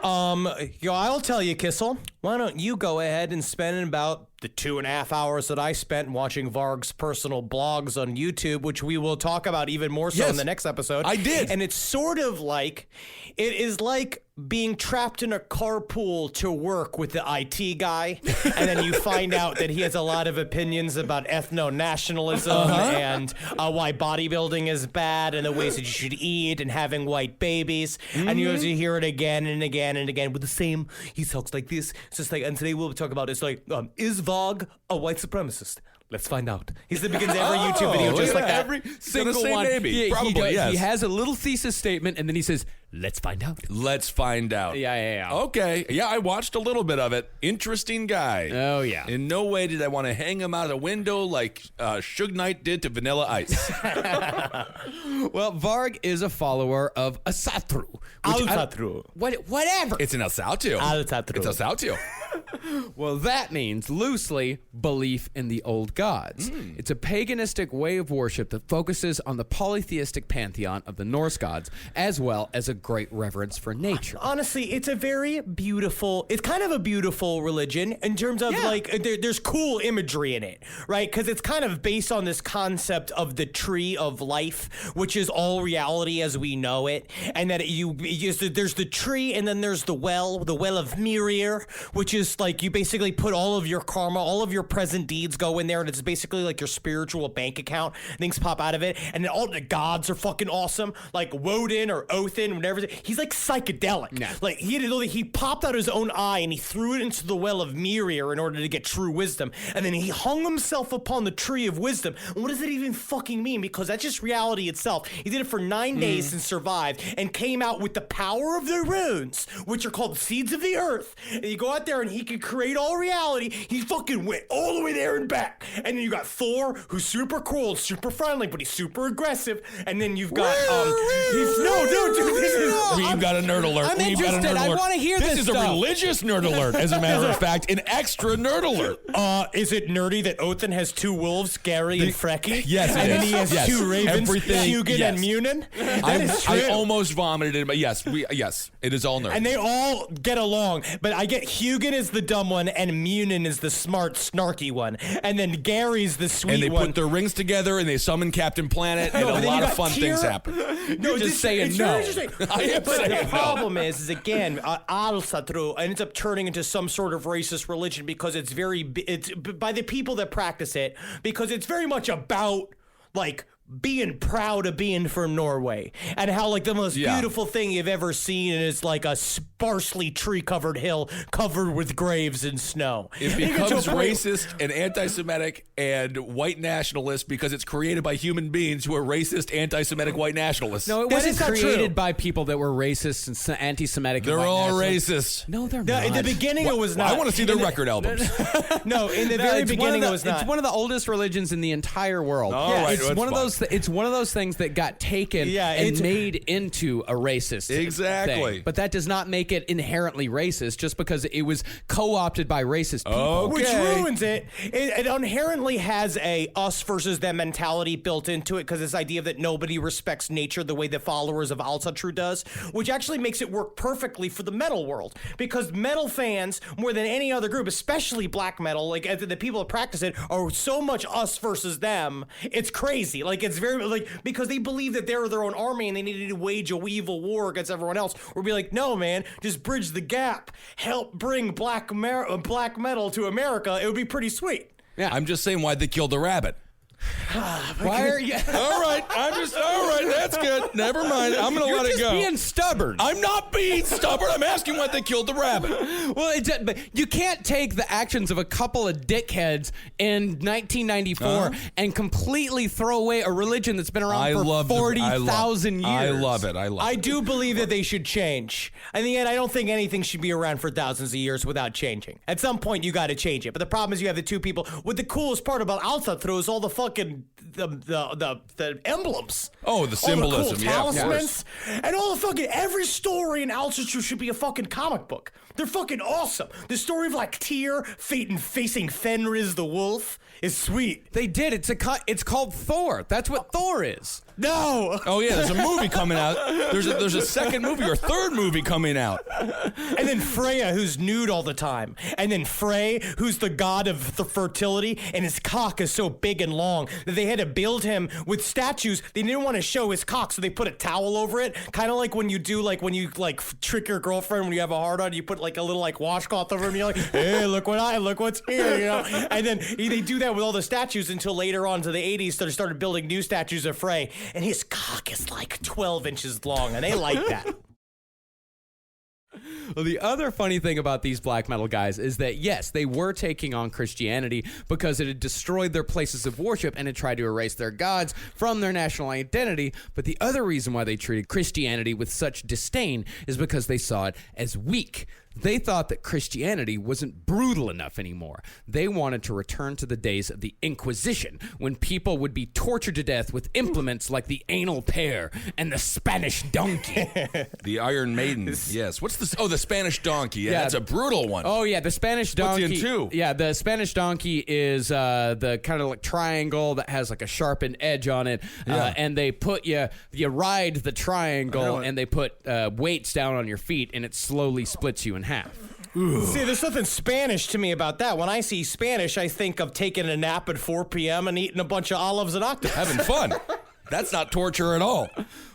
I'll tell you, Kissel. Why don't you go ahead and spend about the 2.5 hours that I spent watching Varg's personal blogs on YouTube, which we will talk about even more so in the next episode. I did. And it's sort of like, it is like being trapped in a carpool to work with the IT guy, and then you find out that he has a lot of opinions about ethno-nationalism and why bodybuilding is bad and the ways that you should eat and having white babies. And you hear it again and again and again with the same, he talks like this. It's just like, and today we'll talk about, it's like, is Varg a white supremacist? Let's find out. He begins every YouTube video just like that. Every single one. Maybe. Probably, yes. He has a little thesis statement, and then he says, let's find out. Let's find out. Yeah. Okay. Yeah, I watched a little bit of it. Interesting guy. Oh, yeah. In no way did I want to hang him out a window like Suge Knight did to Vanilla Ice. Well, Varg is a follower of Asatru. Al-Satru. Whatever. It's an Al-Satru. Al-Satru. It's Al-Satru. Well, that means, loosely, belief in the old gods. It's a paganistic way of worship that focuses on the polytheistic pantheon of the Norse gods, as well as a great reverence for nature. Honestly, it's a very beautiful, it's kind of a beautiful religion in terms of there's cool imagery in it, right? Because it's kind of based on this concept of the tree of life, which is all reality as we know it. And that there's the tree, and then there's the well of Mirir, which is like you basically put all of your karma, all of your present deeds go in there, and it's basically like your spiritual bank account. Things pop out of it, and then all the gods are fucking awesome, like Woden or Othin, whatever. He's like psychedelic. Yeah. Like he popped out his own eye and he threw it into the well of Mirir in order to get true wisdom, and then he hung himself upon the tree of wisdom. And what does that even fucking mean? Because that's just reality itself. He did it for 9 days and survived, and came out with the power of the runes, which are called seeds of the earth. And you go out there and he can create all reality. He fucking went all the way there and back. And then you got Thor, who's super cool, super friendly, but he's super aggressive. And then you've got We've got a nerd alert. I'm We've got a interested. nerd I alert. wanna hear this This is stuff. a religious nerd alert, as a matter of fact, an extra nerd alert. Is it nerdy that Othin has 2 wolves, Gary and Frecky? Yes, it and then is. he has Yes. 2 ravens, Everything- Hugin yes. and Munin. That is true. I almost vomited it, but yes, it is all nerd. And they all get along, but I get Hugin is the dumb one, and Munin is the smart, snarky one, and then Gary's the sweet and they one. put their rings together and they summon Captain Planet, and No, a then lot you of got fun things happen. No, just saying it's no. very interesting. I am But saying the no. problem is again, Al-Satru ends up turning into some sort of racist religion because it's by the people that practice it, because it's very much about like being proud of being from Norway, and how like the most beautiful thing you've ever seen is like a sparsely tree-covered hill covered with graves and snow. It You get to a becomes point- racist and anti-Semitic and white nationalist because it's created by human beings who are racist, anti-Semitic, white nationalists. No, it That wasn't is not true. created by people that were racist and anti-Semitic. They're and white all nationalists. racist. No, they're No, not. in the beginning it was not. I want to see their record albums. No, in the No, very it's beginning one of it was not. It's one of the oldest religions in the entire world. All right, it's that's one of fine. those. It's one of those things that got taken and made into a racist Exactly. thing. But that does not make it inherently racist just because it was co-opted by racist people. Which ruins it. It inherently has a us versus them mentality built into it, because this idea that nobody respects nature the way the followers of Al-Satru does, which actually makes it work perfectly for the metal world, because metal fans, more than any other group, especially black metal, like the people that practice it, are so much us versus them. It's crazy. Like it's very like, because they believe that they're their own army and they need to wage a evil war against everyone else. Or be like, no, man, just bridge the gap. Help bring black metal to America. It would be pretty sweet. Yeah. I'm just saying why they killed the rabbit. Why are you? All right, that's good. Never mind. I'm going to let it go. Being stubborn. I'm not being stubborn. I'm asking why they killed the rabbit. Well, but you can't take the actions of a couple of dickheads in 1994 and completely throw away a religion that's been around for 40,000 years. I love it. I do believe that they should change. In the end, I don't think anything should be around for thousands of years without changing. At some point, you got to change it. But the problem is you have the two people. What the coolest part about Al-Satru is all the fucking the emblems. Oh, the symbolism, all the cool yeah, of talismans, and all the fucking every story in Altitude should be a fucking comic book. They're fucking awesome. The story of like Tyr facing Fenris the wolf is sweet. They did. It's called Thor. That's what Thor is. No. Oh yeah, there's a movie coming out. There's a second movie or third movie coming out. And then Freya, who's nude all the time. And then Frey, who's the god of the fertility, and his cock is so big and long that they had to build him with statues. They didn't want to show his cock, so they put a towel over it. Kind of like when you trick your girlfriend when you have a hard on, you put like a little like washcloth over him. You're like, hey, look what's here, you know. And then they do that with all the statues until later on to the 80s, they started building new statues of Frey. And his cock is like 12 inches long, and they like that. Well, the other funny thing about these black metal guys is that, yes, they were taking on Christianity because it had destroyed their places of worship and had tried to erase their gods from their national identity. But the other reason why they treated Christianity with such disdain is because they saw it as weak. They thought that Christianity wasn't brutal enough anymore. They wanted to return to the days of the Inquisition, when people would be tortured to death with implements like the anal pear and the Spanish donkey. The Iron Maiden. Yes. What's this? Oh, the Spanish donkey. Yeah, that's a brutal one. Oh, yeah, the Spanish donkey. What's the two? Yeah, the Spanish donkey is the kind of like triangle that has like a sharpened edge on it. Yeah. And they put you ride the triangle and they put weights down on your feet and it slowly splits you in half. See, there's nothing Spanish to me about that. When I see Spanish, I think of taking a nap at 4 p.m. and eating a bunch of olives and octopus. Having fun. That's not torture at all.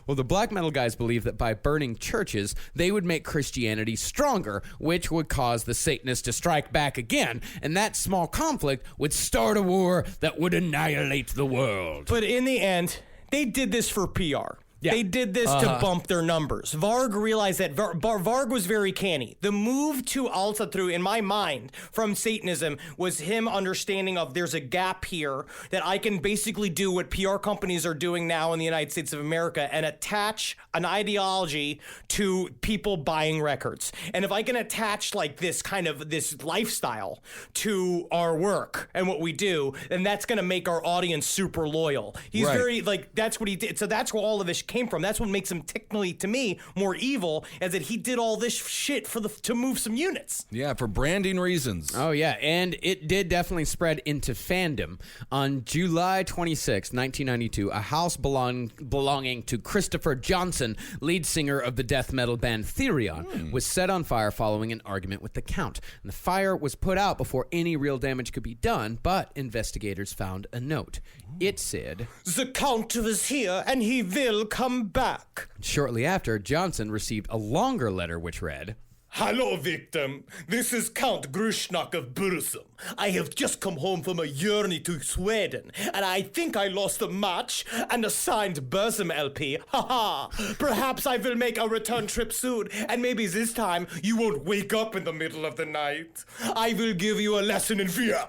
Well, the black metal guys believe that by burning churches, they would make Christianity stronger, which would cause the Satanists to strike back again, and that small conflict would start a war that would annihilate the world. But in the end, they did this for PR. Yeah. They did this to bump their numbers. Varg realized that Varg was very canny. The move to Altatru, in my mind, from Satanism was him understanding of there's a gap here that I can basically do what PR companies are doing now in the United States of America and attach an ideology to people buying records. And if I can attach like this kind of this lifestyle to our work and what we do, then that's going to make our audience super loyal. He's Right. very like, that's what he did. So that's where all of this came from. That's what makes him technically, to me, more evil, is that he did all this shit to move some units. Yeah, for branding reasons. Oh, yeah, and it did definitely spread into fandom. On July 26, 1992, a house belonging to Christopher Johnson, lead singer of the death metal band Therion, was set on fire following an argument with the Count. And the fire was put out before any real damage could be done, but investigators found a note. It said, The Count was here, and he will come back. shortly after, Johnson received a longer letter which read, Hello, victim. This is Count Grushnak of Bursum. I have just come home from a journey to Sweden, and I think I lost a match and a signed Bursum LP. Haha. Perhaps I will make a return trip soon, and maybe this time you won't wake up in the middle of the night. I will give you a lesson in fear.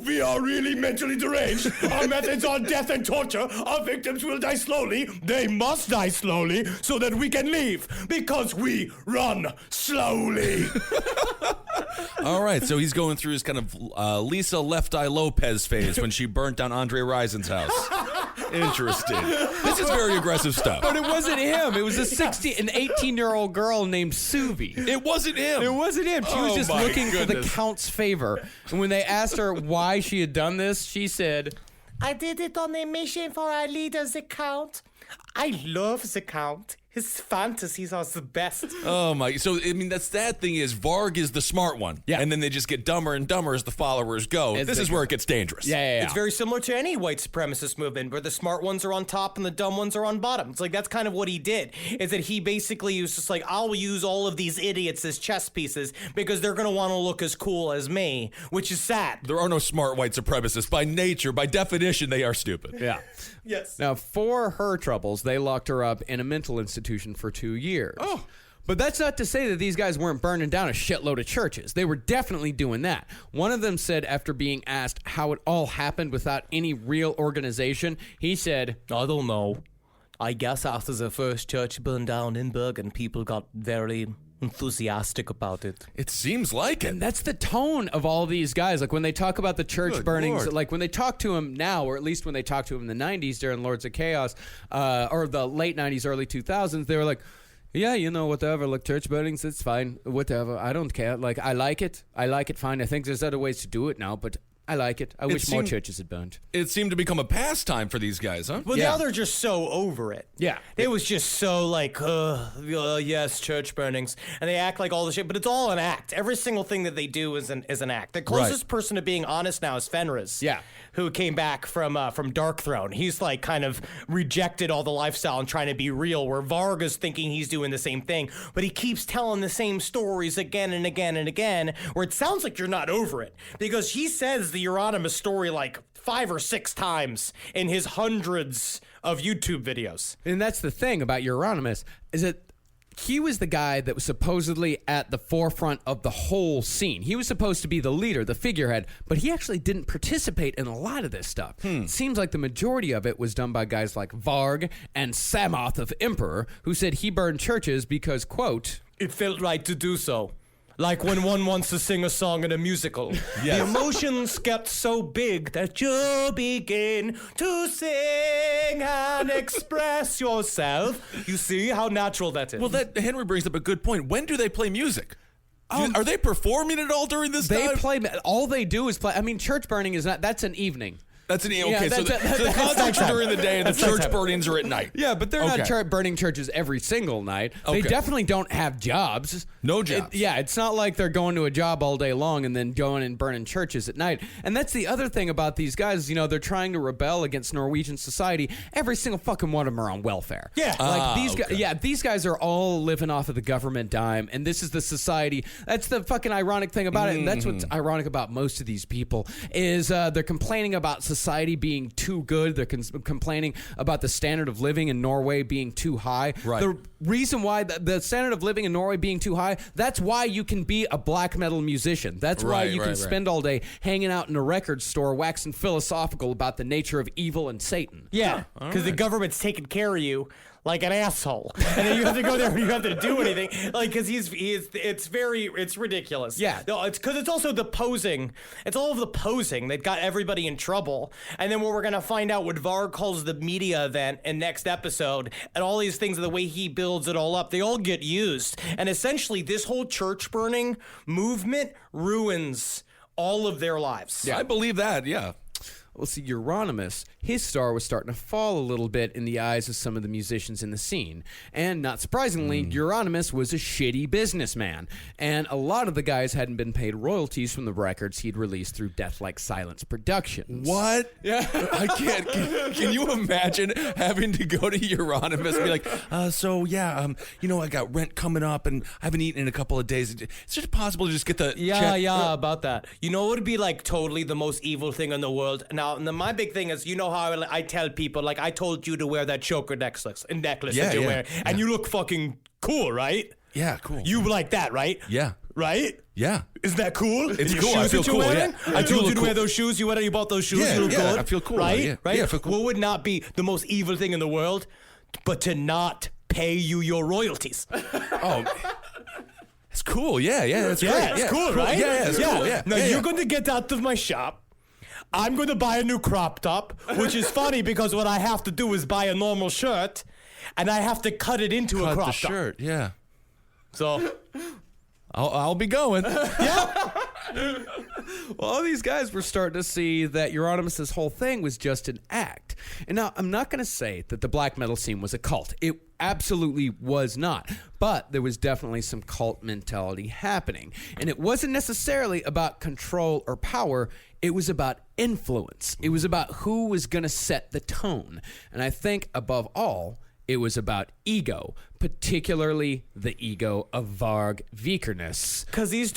We are really mentally deranged. Our methods are death and torture. Our victims will die slowly. They must die slowly so that we can leave because we run slowly. All right, so he's going through his kind of Lisa Left Eye Lopez phase when she burnt down Andre Risen's house. Interesting. This is very aggressive stuff. but it wasn't him. It was an 18-year-old girl named Suvi. It wasn't him. It wasn't him. She was Oh just my looking for the goodness. Count's favor. And when they asked her why she had done this, she said, I did it on a mission for our leader, the Count. I love the Count. His fantasies are the best. Oh my! So I mean, that's that thing is Varg is the smart one, Yeah. and then they just get dumber and dumber as the followers go. This is where it gets dangerous. yeah. It's very similar to any white supremacist movement where the smart ones are on top and the dumb ones are on bottom. It's like that's kind of what he did, is that he basically was just like, I'll use all of these idiots as chess pieces because they're going to want to look as cool as me, which is sad. There are no smart white supremacists. By nature, by definition, they are stupid. Yeah. Yes. Now, for her troubles, they locked her up in a mental institution for 2 years. Oh. But that's not to say that these guys weren't burning down a shitload of churches. They were definitely doing that. One of them said, after being asked how it all happened without any real organization, he said, I don't know. I guess after the first church burned down in Bergen, people got very enthusiastic about it. It seems like it. And that's the tone of all these guys. Like when they talk about the church Good burnings, Lord. like when they talk to him now, or at least when they talk to him in the 90s during Lords of Chaos, or the late 90s, early 2000s, they were like, yeah, you know, whatever, like church burnings, it's fine, whatever, I don't care. Like, I like it fine. I think there's other ways to do it now, but I like it. I wish more churches had burned. It seemed to become a pastime for these guys, huh? Well, Yeah. now they're just so over it. Yeah. It was just so like, yes, church burnings. And they act like all the shit, but it's all an act. Every single thing that they do is an act. The closest person to being honest now is Fenris. Yeah. Who came back from Darkthrone. He's like kind of rejected all the lifestyle and trying to be real, where Varg is thinking he's doing the same thing, but he keeps telling the same stories again and again and again, where it sounds like you're not over it. Because he says the Euronymous story like 5 or 6 times in his hundreds of YouTube videos. And that's the thing about Euronymous, is that he was the guy that was supposedly at the forefront of the whole scene. He was supposed to be the leader, the figurehead, but he actually didn't participate in a lot of this stuff. It seems like the majority of it was done by guys like Varg and Samoth of Emperor, who said he burned churches because, quote, It felt right to do so. Like when one wants to sing a song in a musical. The emotions get so big that you begin to sing and express yourself. You see how natural that is. Well, that Henry brings up a good point. When do they play music? Are they performing at all during this they time? play, all they do is play. I mean, church burning is not, that's an evening. That's an okay. Yeah, So the concerts are during the day, and the church burnings are at night. Yeah, but they're Okay. not burning churches every single night. They Okay. definitely don't have jobs. No jobs. It's not like they're going to a job all day long and then going and burning churches at night. And that's the other thing about these guys. You know, they're trying to rebel against Norwegian society. Every single fucking one of them are on welfare. Yeah. Like these guys. okay. Yeah, these guys are all living off of the government dime, and this is the society. That's the fucking ironic thing about it, and that's what's ironic about most of these people is they're complaining about society being too good. They're complaining about the standard of living in Norway being too high. Right. The reason why the standard of living in Norway being too high, that's why you can be a black metal musician. That's why you can spend all day hanging out in a record store waxing philosophical about the nature of evil and Satan. Yeah, because the government's taking care of you like an asshole, and then you have to go there and you have to do anything. Like, because it's ridiculous. Yeah. No, it's because it's also the posing. It's all of the posing that got everybody in trouble. And then what we're gonna find out what Varg calls the media event in next episode, and all these things, the way he builds it all up, they all get used. And essentially, this whole church burning movement ruins all of their lives. Yeah, I believe that. Yeah. Well, see, Euronymous, his star was starting to fall a little bit in the eyes of some of the musicians in the scene. And not surprisingly, Euronymous was a shitty businessman. And a lot of the guys hadn't been paid royalties from the records he'd released through Death Like Silence Productions. What? Yeah. I can't. Can you imagine having to go to Euronymous and be like, I got rent coming up and I haven't eaten in a couple of days. Is it possible to just get the check? About that. You know what would be like totally the most evil thing in the world? Now, my big thing is, you know how I tell people, like, I told you to wear that choker necklace that you wear, and you look fucking cool, right? Yeah, cool. You like that, right? Yeah. Right? Yeah. Isn't that cool? It's Your cool. I shoes feel that you're cool, wearing? yeah. I do told you look to wear cool. those shoes. You bought those shoes. Yeah, You look yeah, good. I feel cool, Right? yeah. Right? Yeah, I feel cool. What would not be the most evil thing in the world, but to not pay you your royalties? Oh, it's cool. Yeah, that's great. Yeah, it's cool, right? Yeah, it's cool. Yeah. Now yeah, you're going to get out of my shop. I'm going to buy a new crop top, which is funny because what I have to do is buy a normal shirt, and I have to cut it into a Cut crop the top. shirt. Yeah. So, I'll be going. yeah. Well, all these guys were starting to see that Euronymous' whole thing was just an act. And now, I'm not going to say that the black metal scene was a cult. It absolutely was not. But there was definitely some cult mentality happening. And it wasn't necessarily about control or power. It was about influence. It was about who was going to set the tone. And I think, above all, it was about ego, particularly the ego of Varg Vikerness. Because these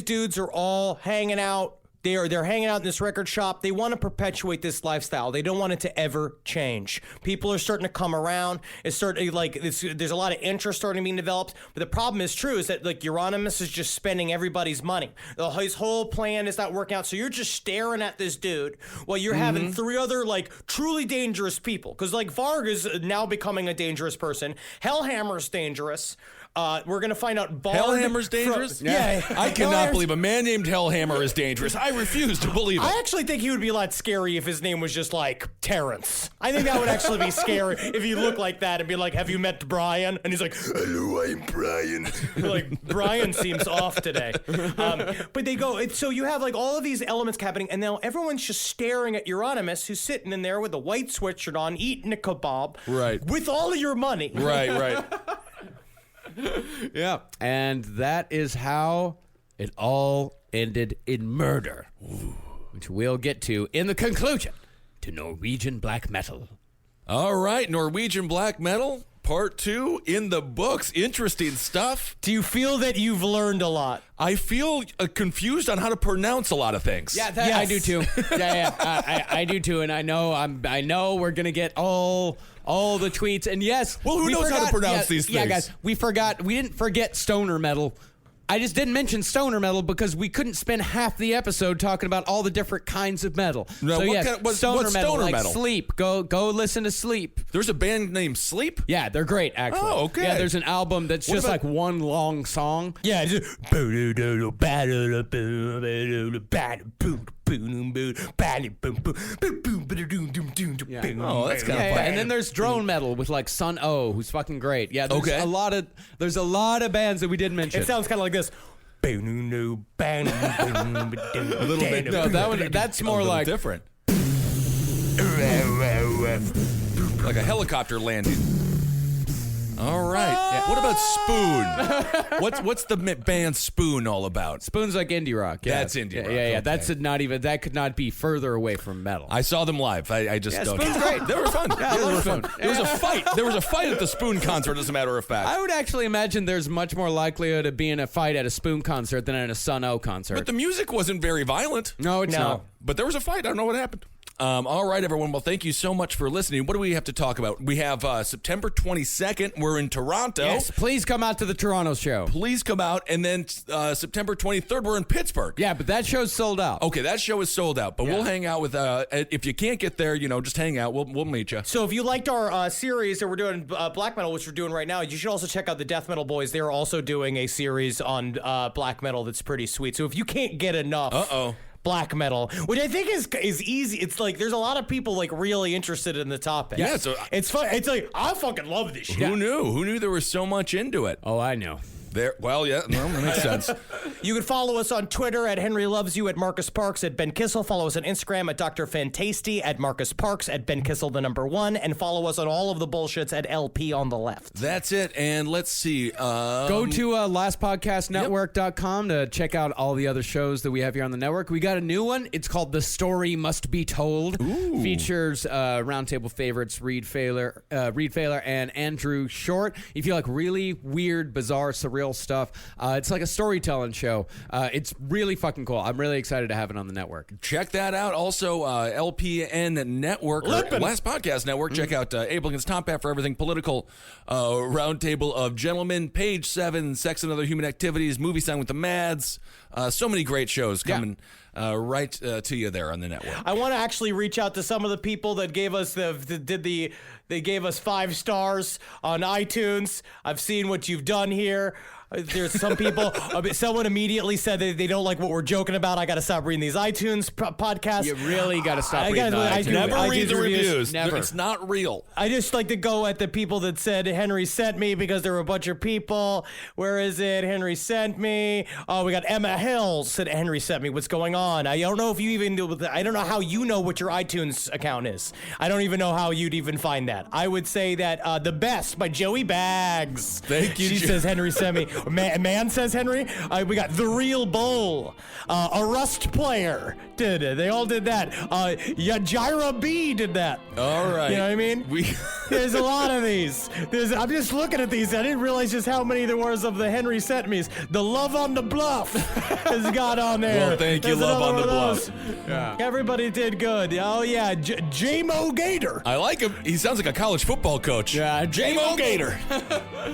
dudes are all hanging out. They're hanging out in this record shop. They want to perpetuate this lifestyle. They don't want it to ever change. People are starting to come around. It's starting there's a lot of interest starting to be developed. But the problem is that like Euronymous is just spending everybody's money. His whole plan is not working out. So you're just staring at this dude while you're having 3 other like truly dangerous people. Because like Varg is now becoming a dangerous person. Hellhammer's dangerous. We're going to find out Bard Hellhammer's dangerous? Yeah. I cannot Hellhammer's- believe a man named Hellhammer is dangerous. I refuse to believe it. I actually think he would be a lot scary if his name was just like Terrence. I think that would actually be scary if he looked like that and be like, have you met Brian? And he's like, hello, I'm Brian. Like, Brian seems off today. But they go, so you have like all of these elements happening, and now everyone's just staring at Euronymous, who's sitting in there with a white sweatshirt on, eating a kebab. Right. With all of your money. Right. Yeah. And that is how it all ended in murder, which we'll get to in the conclusion to Norwegian black metal. All right, Norwegian Black Metal, Part 2 in the books. Interesting stuff. Do you feel that you've learned a lot? I feel confused on how to pronounce a lot of things. Yeah, I do too. I do too, and I know we're gonna get all the tweets, and yes. Well, who knows how to pronounce these things? Yeah, guys, we didn't forget stoner metal. I just didn't mention stoner metal because we couldn't spend half the episode talking about all the different kinds of metal. No, so what's stoner metal, stoner like metal? Sleep. Go listen to Sleep. There's a band named Sleep? Yeah, they're great, actually. Oh, okay. Yeah, there's an album that's just like one long song. Yeah. It's just, Oh, that's kind of Yeah, fun. and then there's drone metal with like Sun O, who's fucking great. Yeah, there's Okay. there's a lot of bands that we didn't mention. It sounds kind of like this. A little bit. No, that's more a little like different. Like a helicopter landing. All right. Yeah. What about Spoon? What's the band Spoon all about? Spoon's like indie rock. Yeah. That's indie rock, Yeah. okay. That's not even that could not be further away from metal. I saw them live. I just don't. Spoon's great. They were fun. I They love were fun. Spoon. There was a fight. There was a fight at the Spoon concert, as a matter of fact. I would actually imagine there's much more likelihood of being a fight at a Spoon concert than at a Sun O concert. But the music wasn't very violent. No, it's not. But there was a fight. I don't know what happened. All right, everyone. Well, thank you so much for listening. What do we have to talk about? We have September 22nd. We're in Toronto. Yes, please come out to the Toronto show. Please come out. And then September 23rd, we're in Pittsburgh. Yeah, but that show's sold out. Okay, that show is sold out. But we'll hang out with, if you can't get there, just hang out. We'll meet you. So if you liked our series that we're doing black metal, which we're doing right now, you should also check out the Death Metal Boys. They're also doing a series on black metal that's pretty sweet. So if you can't get enough black metal, which I think is easy. It's like there's a lot of people like really interested in the topic. Yeah, so it's fun. It's like I fucking love this shit. Who knew? Who knew there was so much into it? Oh, I know. Well, yeah, no, that makes sense. You can follow us on Twitter at Henry Loves You, at Marcus Parks, at Ben Kissel. Follow us on Instagram at Dr. Fantasty, at Marcus Parks, at Ben Kissel, the number 1. And follow us on all of the bullshits at LP on the left. That's it. And let's see. Go to lastpodcastnetwork.com to check out all the other shows that we have here on the network. We got a new one. It's called The Story Must Be Told. Ooh. Features roundtable favorites Reed Failer and Andrew Short. If you like really weird, bizarre, surreal stuff, it's like a storytelling show. It's really fucking cool. I'm really excited to have it on the network. Check that out. Also, LPN Network, or Last Podcast Network. Check out Abel Against Tom Pat for everything political. Roundtable of Gentlemen, Page 7, Sex and Other Human Activities, Movie Sign with the Mads. So many great shows coming right to you there on the network. I want to actually reach out to some of the people that gave us they gave us 5 stars on iTunes. I've seen what you've done here. There's some people, someone immediately said that they don't like what we're joking about. I got to stop reading these iTunes podcasts. You really got to stop reading the iTunes. Never read the reviews. Never. It's not real. I just like to go at the people that said Henry sent me, because there were a bunch of people. Where is it? Henry sent me. Oh, we got Emma Hills said Henry sent me. What's going on? I don't know if you even do. I don't know how you know what your iTunes account is. I don't even know how you'd even find that. I would say that The Best by Joey Bags. Thank you. She says Henry sent me. Man says Henry. We got The Real Bull. A Rust Player did it. They all did that. Yajira B did that. All right. You know what I mean? There's a lot of these. I'm just looking at these. I didn't realize just how many there was of the Henry sent me's. The Love on the Bluff has got on there. Well, thank you, There's Love on another the one of Bluff. those. Yeah. Everybody did good. Oh, yeah. J-Mo Gator. I like him. He sounds like a college football coach. Yeah, J-Mo Gator.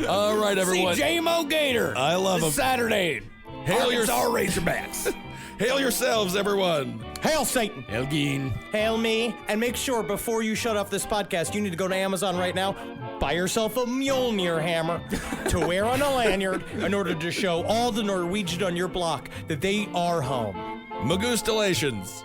All right, everyone. See J-Mo Gator. I love him. Saturday. Hail your Razorbacks. Hail yourselves, everyone. Hail Satan! Elgin. Hail me! And make sure before you shut off this podcast, you need to go to Amazon right now, buy yourself a Mjolnir hammer to wear on a lanyard in order to show all the Norwegians on your block that they are home. Magustalations.